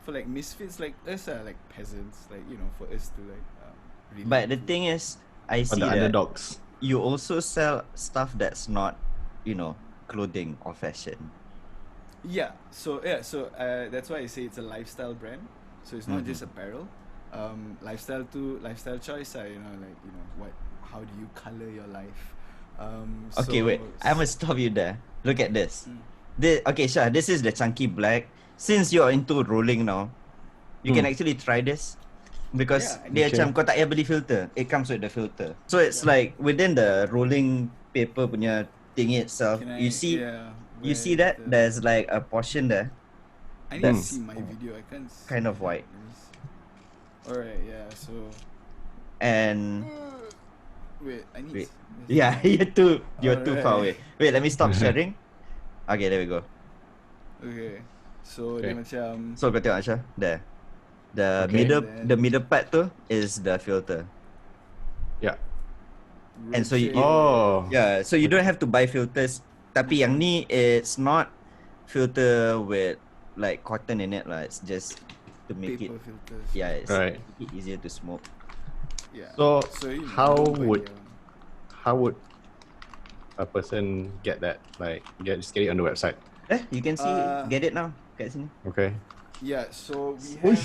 for like misfits like us, like peasants, like for us to like relate But the to. thing is, I For see the that underdogs. you also sell stuff that's not, clothing or fashion. Yeah, so that's why I say it's a lifestyle brand. So it's not just apparel. Lifestyle choice, like what how do you color your life. Okay, wait. I'm gonna stop you there. Look at this. Okay, Shah, this is the chunky black. Since you're into rolling now, you can actually try this. Because Yeah, dia macam kau tak payah beli filter. It comes with the filter. So it's like within the rolling paper punya thingy itself. Can You I- see yeah, you where see that? the- There's like a portion there. I need to that's see my video. I can't see kind of that. white. Let me see. Alright, yeah, so And wait, I need wait. where's Yeah, you're too far away. Alright. Wait, let me stop sharing. Okay, there we go. Okay. So Okay. dia macam So kau tengok Asha, there. The Okay. the middle part tu is the filter. Yeah. And so you- rotate. Oh. Yeah, so you don't have to buy filters. Tapi yang ni, it's not filter with like cotton in it lah. It's just to make paper it, filters. yeah, it's Right. make it easier to smoke. Yeah. So, you know, how don't buy would the- how would a person get that? Like, get it on the website? You can see, get it now kat sini. Okay. Yeah, so we have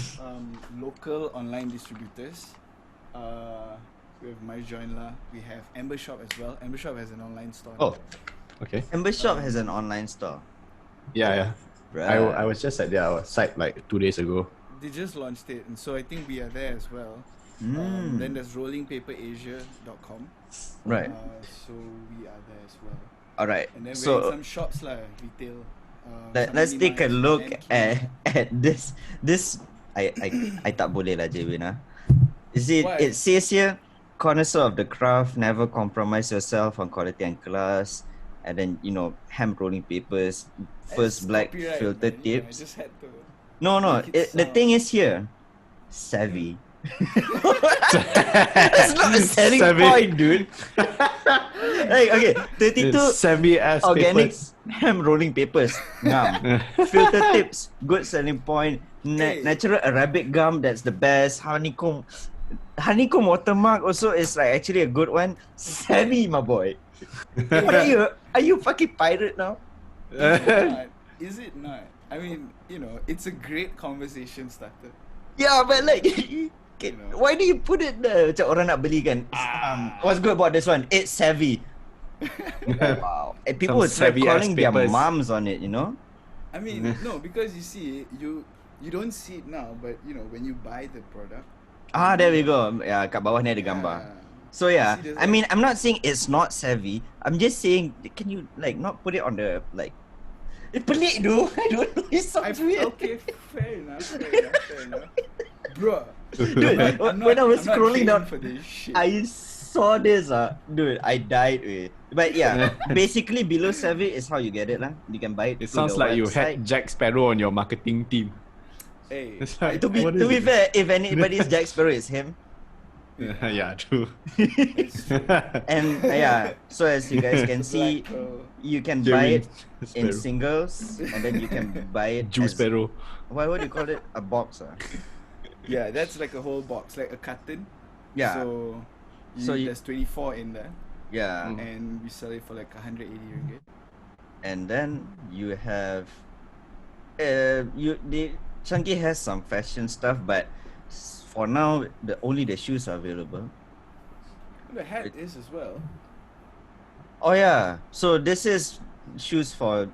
local online distributors. We have MyJoinla. We have Ember Shop as well. Ember Shop has an online store. Oh. Okay. Ember Shop has an online store. Yeah, yeah. Right. I was just at their site like 2 days ago. They just launched it, and so I think we are there as well. Then there's rollingpaperasia.com. Right. So we are there as well. Alright. And then we're in So some shops lah, retail. let's some take a Minimarts look and at this. I tak boleh lah, Jewin. You see, Why? it says here, connoisseur of the craft, never compromise yourself on quality and class. And then, hemp rolling papers, first That's black copyright, filter man. I tips. just had to. No, make it the sound- thing is here, savvy. That's not a selling Savvy. point, dude. Like, okay, 32 Savvy-ass organic papers. hemp rolling papers. Ngam. Filter tips, good selling point. Hey. Natural Arabic gum, that's the best. Honeycomb watermark also is like actually a good one. Savvy, my boy. What are you fucking pirate now? Is it not? I mean, it's a great conversation starter. Yeah, but like, know. why do you put it there? Macam orang nak beli kan. What's good about this one? It's savvy. Wow. And people would try savvy-ass calling their papers. moms on it, I mean, no, because you see, you don't see it now, but when you buy the product. There we go. Yeah, kat bawah ni ada gambar. So yeah, You see, there's I mean, I'm not saying it's not savvy. I'm just saying, can you like not put it on the like? Pelik though. I don't know. It sounds weird. Okay, fair enough. Bro, Dude, when I was scrolling down, for this shit. I saw this. Dude, I died. But yeah, basically below savvy is how you get it lah. You can buy it. It through sounds the like you website. had Jack Sparrow on your marketing team. Hey, It's like, To be what is it? fair, if anybody's Jack Sparrow, it's him. Yeah, true. it's true. And yeah, so as you guys can see, Black Pearl. you can buy Jewin it in Sparrow. singles, and then you can buy it Jew as, Sparrow. what do you call it? A box. Yeah, that's like a whole box, like a carton. Yeah. So, So you- there's 24 in there, Yeah. and we sell it for like 180 ringgit. And then you have Chunky has some fashion stuff, but for now only the shoes are available. The hat is as well. Oh yeah, so this is shoes for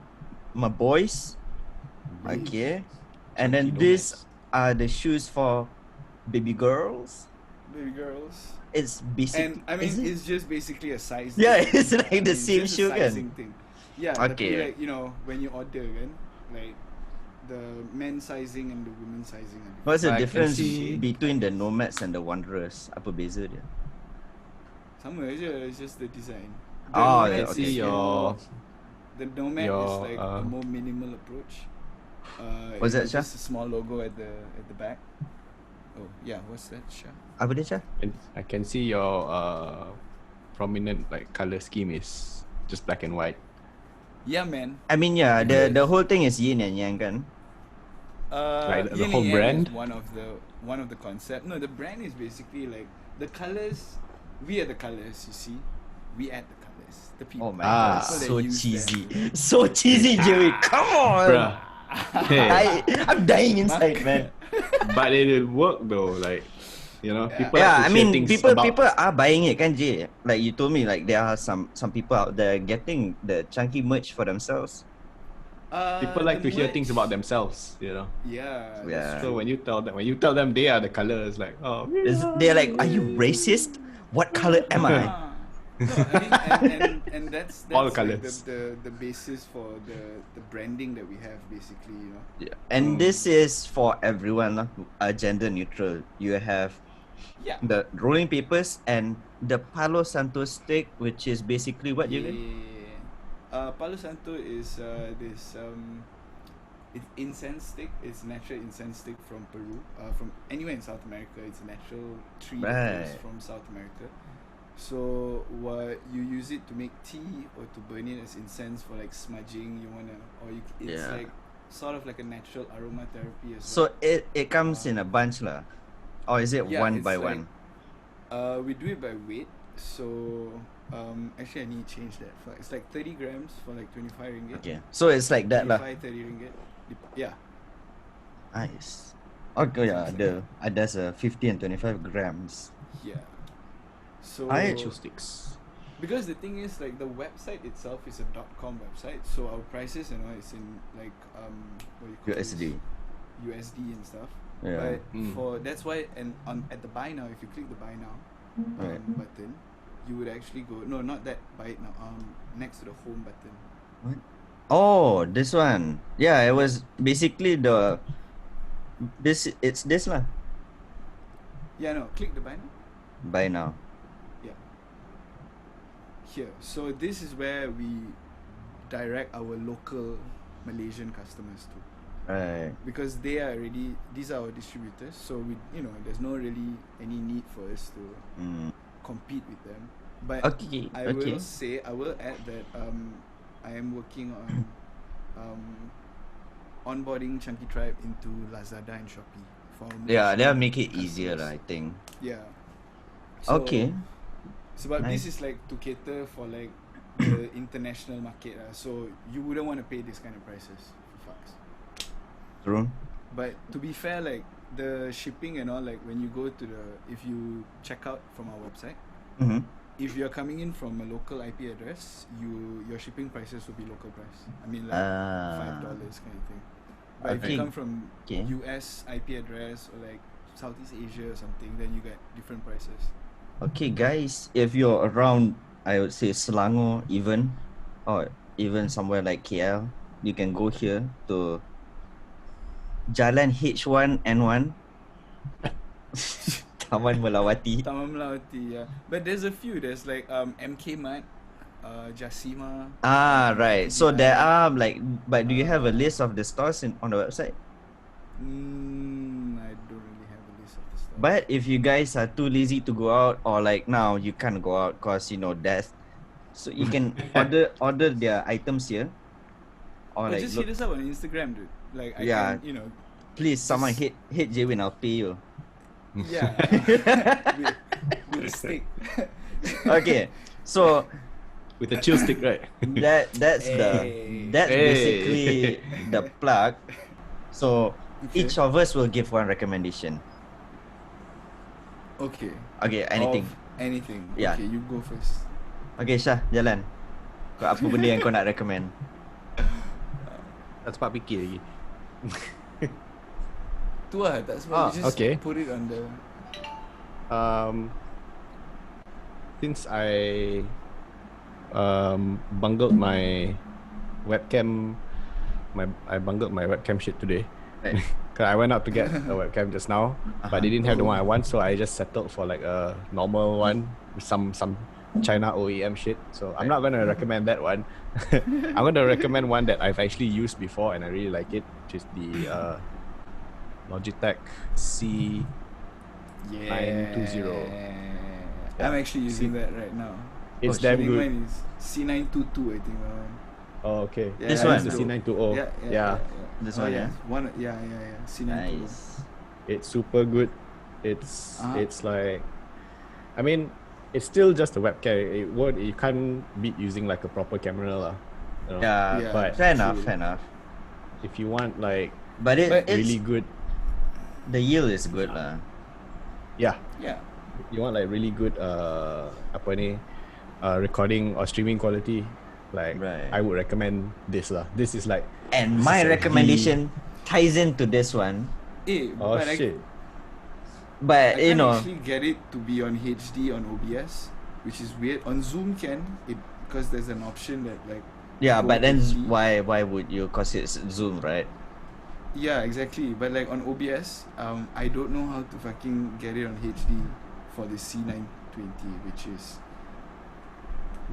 my boys. Okay. And then Chunky these nomads. are the shoes for baby girls. Baby girls. It's basic. And I mean, is it? it's just basically a size. Yeah, thing. it's like the same just a shoe kan? sizing thing. Yeah. Okay. Like, when you order, kan, like the men's sizing and the women's sizing. Are different. What's the I can difference see- between the nomads and the wanderers? Apa beza dia? Sama je, it's just the design. The Oh, nomads okay. is Your- the nomad is your, like a more minimal approach. What's that, it's Shah? just a small logo at the back. Oh yeah, what's that, Shah? Apa dia, Syah? And I can see your prominent like color scheme is just black and white. Yeah, man. I mean, yeah, Because- the whole thing is yin and yang kan? Like the Yin whole and Yang brand? is one of the concept. No, the brand is basically like the colors. We are the colors. You see, we add the colors. The people. Oh my Ah. god, People that so use cheesy. them. So cheesy, Jewin. Come on! Bruh. Hey, I'm dying inside, man. but it will work though. Like You know, Yeah. people Yeah, like to I share mean, things people about. people are buying it, kan Jay? Like you told me, like there are some people out there getting the chunky merch for themselves. People like The to hear things merch- about themselves. You know. Yeah, Yeah. that's So true. when you tell them they are the colors, like, oh, They're like, are you racist? What color am I? No, I mean, and that's All like colours. the basis for the branding that we have, basically, you know. Yeah. And this is for everyone, lah, gender neutral. You have Yeah. the rolling papers and the Palo Santo stick, which is basically what you get? Yeah. Palo Santo is this it's incense stick. It's natural incense stick from Peru. From anywhere in South America. It's a natural tree that grows Right. from South America. So what you use it to make tea or to burn it as incense for like smudging. You wanna it's Yeah. like sort of like a natural aromatherapy as So well. it comes in a bunch, lah. Or is it Yeah, one it's by like- one? We do it by weight. So actually I need to change that. It's like 30 grams for like 25 ringgit. Okay. So it's like that, lah. 30 ringgit. Yeah. Nice. Okay, yeah. There's a 50 and 25 grams. Yeah. So Chill sticks. because the thing is, like, the website itself is a .com website, so our prices and all is in like what do you call USD. this? USD and stuff. Yeah. But that's why, and at the buy now, if you click the buy now Right. button, you would actually go not that buy it now next to the home button. What? Oh, this one. Yeah, it was basically it's this lah. Yeah, no, click the buy now. By now. Here. So this is where we direct our local Malaysian customers to. Right. Because these are our distributors, so there's no really any need for us to compete with them. But Okay. I will add that I am working on onboarding Chunky Tribe into Lazada and Shopee for Yeah, Malaysian that'll make it easier, customers. I think. Yeah. Okay. So but Nice. this is like to cater for like the international market, so you wouldn't want to pay this kind of prices for fucks. True. But to be fair, like the shipping and all, like when you go to if you check out from our website, Mm-hmm. if you're coming in from a local IP address, your shipping prices will be local price. I mean like $5 kind of thing. But if Okay. you come from Okay. US IP address or like Southeast Asia or something, then you get different prices. Okay, guys, if you're around, I would say Selangor even, or even somewhere like KL, you can go here to Jalan H1N1, Taman Melawati. Taman Melawati, yeah. But there's a few. There's like MK Mart, Jasima. Ah, right. So there TDI. are like, but do you have a list of the stores on the website? I don't really have a list of the stuff. But if you guys are too lazy to go out, or like now you can't go out cause death, so you can order their items here, or like just look, hit us up on Instagram, dude. Like I Yeah. can, please someone just- hit Jewin, I'll pay you. yeah, with a stick. Okay, so With a chill stick, right? that's Hey. that's Hey. basically the plug. So Okay. each of us will give one recommendation. Okay. Okay, anything. Anything. Yeah. Okay, you go first. Okay, Syah, jalan. Kau apa benda yang kau nak recommend? Tak sempat fikir lagi. Tu lah, tak sebab you just okay. put it on the. Since I bungled my webcam, I bungled my webcam shit today. Right. Cause I went out to get a webcam just now, but they didn't have the one I want, so I just settled for like a normal one with some China OEM shit. So I'm not gonna recommend that one. I'm gonna recommend one that I've actually used before and I really like it, which is the Logitech C. Yeah. 920. I'm actually using that right now. It's I damn think good. mine is C922, I think. Oh, okay. Yeah, This I one? used The to- C920. Yeah. This Oh, one, yeah. yeah? C920. Nice. It's super good. It's Uh-huh. it's like, I mean, it's still just a webcam. You can't beat using like a proper camera lah. You know? Yeah, Yeah, but fair enough, true. fair enough. if you want like But But it's really good, the yield is good lah. Yeah. Yeah. You want like really good recording or streaming quality, like Right. I would recommend this lah. This is like And this my is like recommendation ties into this one, Oh But shit. but I you can't know, actually get it to be on HD on OBS, which is weird. On Zoom because there's an option that like yeah. go But then HD. why would you? Cause it's Zoom, right? Yeah, exactly. But like on OBS, I don't know how to fucking get it on HD for the C920, which is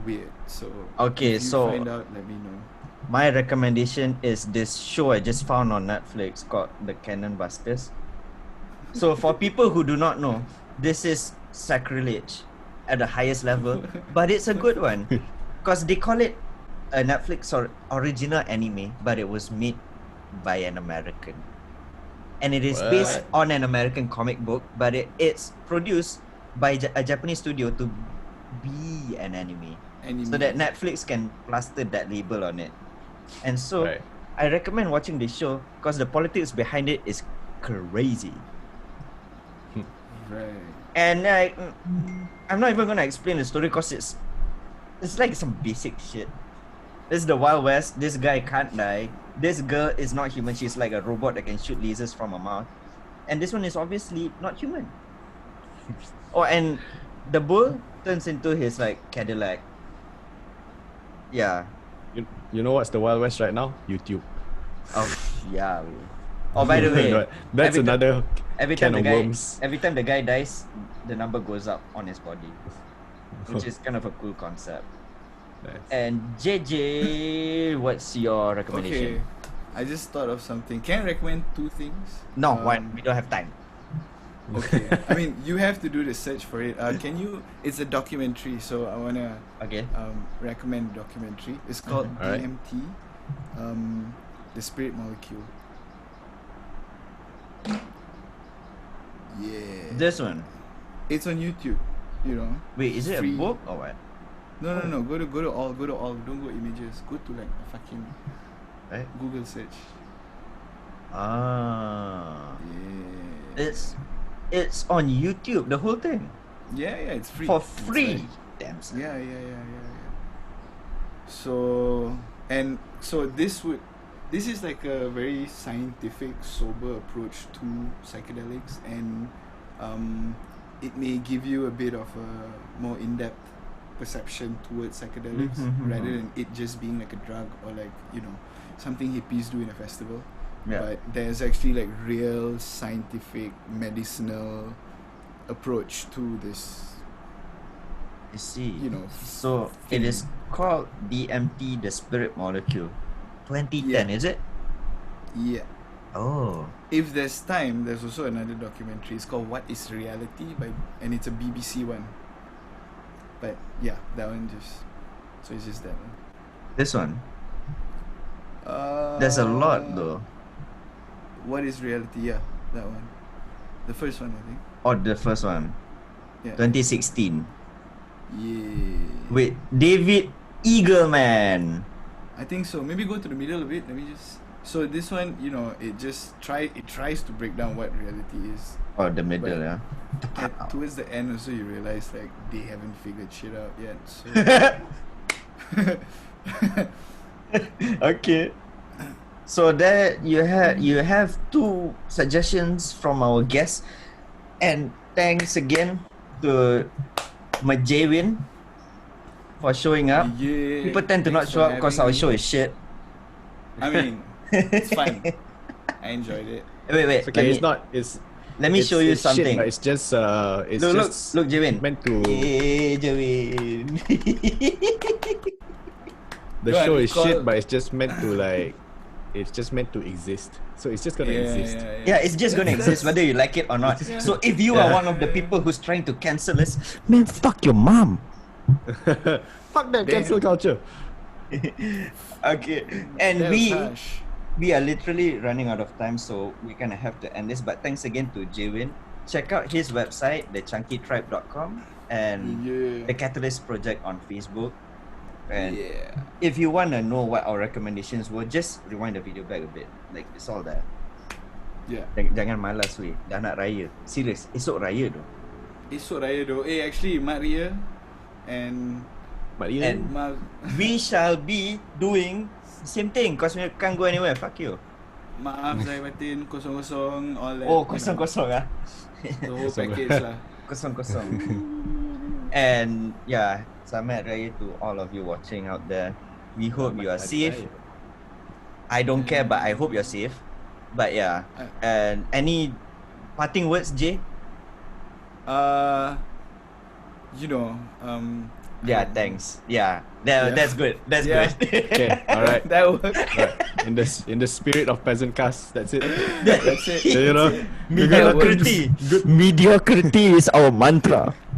weird. So Okay, if you so find out, let me know. my recommendation is this show I just found on Netflix called The Cannon Busters. So for people who do not know, this is sacrilege at the highest level, but it's a good one because they call it a Netflix or original anime, but it was made by an American, and it is based on an American comic book, but it's produced by a Japanese studio to be an anime, so that Netflix can plaster that label on it. And so Right. I recommend watching this show because the politics behind it is crazy. Right. And I'm not even gonna explain the story because it's like some basic shit. This is the Wild West. This guy can't die. This girl is not human. She's like a robot that can shoot lasers from her mouth. And this one is obviously not human. Oh, and the bull turns into his like Cadillac. Yeah. You know what's the Wild West right now? YouTube. Oh yeah. Oh, by the way, That's another every time can the of guy worms. every time the guy dies, the number goes up on his body, which is kind of a cool concept. Nice. And JJ, what's your recommendation? Okay. I just thought of something. Can I recommend two things? No, one. We don't have time. Okay. I mean, you have to do the search for it. Can you? It's a documentary, so I wanna Okay. recommend a documentary. It's called Alright. DMT, the Spirit Molecule. Yeah. This one. It's on YouTube. You know. Wait, is it Free. a book or what? No. Go to all. Don't go images. Go to like a fucking Right? Google search. Ah. Yeah. It's on YouTube. The whole thing Yeah. It's free. for It's free. like- Damn. Son. Yeah. So this is like a very scientific, sober approach to psychedelics, and it may give you a bit of a more in-depth perception towards psychedelics rather than it just being like a drug or like, you know, something hippies do in a festival. Yeah. But there's actually like real scientific, medicinal approach to this. I see. You know, So it is called DMT, the Spirit Molecule. 2010, Yeah. is it? Yeah. Oh. If there's time, there's also another documentary. It's called What is Reality and it's a BBC one. But yeah, that one it's just that one. This one. There's a lot though. What is Reality? Yeah, that one. The first one, I think. Or the first one. Yeah. 2016. Yeah. With David Eagleman. I think so. Maybe go to the middle of it. Let me just. So this one, you know, it tries to break down what reality is. Or the middle, But- yeah. Towards the end, also you realize like they haven't figured shit out yet. So. Okay. So there you have two suggestions from our guests, and thanks again to Jewin for showing up. Yeah. People tend to not thanks show for up because having our me. show is shit. I mean, it's fine. I enjoyed it. Wait, It's okay. let me show you it's shit, something. but it's just Look, Jewin. meant to. Hey, Jewin. The Go on, show is call- shit, but it's just meant to like. It's just meant to exist. So it's just gonna exist. Yeah, it's just gonna exist whether you like it or not. So if you are one of the people who's trying to cancel us, man, fuck your mom. Fuck that cancel culture. Okay, and That was harsh. we are literally running out of time, so we kind of have to end this. But thanks again to Jewin. Check out his website, thechunkytribe.com, and Yeah. the Catalyst Project on Facebook. And Yeah. if you want to know what our recommendations were, just rewind the video back a bit. Like, it's all there. Yeah. Jangan malas weh. Dah nak raya. Serius, esok raya tu. Esok raya doh. Actually, Mat Ria and But yeah, And- Mat, We shall be doing same thing cause we can't go anywhere. Fuck you. maaf Zahir Batin, kosong-kosong, all that. Oh, you know, kosong-kosong ah. the whole Kosong. package lah. Kosong-kosong. And yeah, selamat raya to all of you watching out there. We hope you are safe. I don't care, but I hope you're safe. But yeah, and any parting words, Jay? You know, Yeah, thanks. Yeah, that's good. That's Yeah. good. Okay, alright. that works. Right. In the spirit of Peasantcast, that's it. That's it. You know, Mediocrity. Mediocrity is our mantra.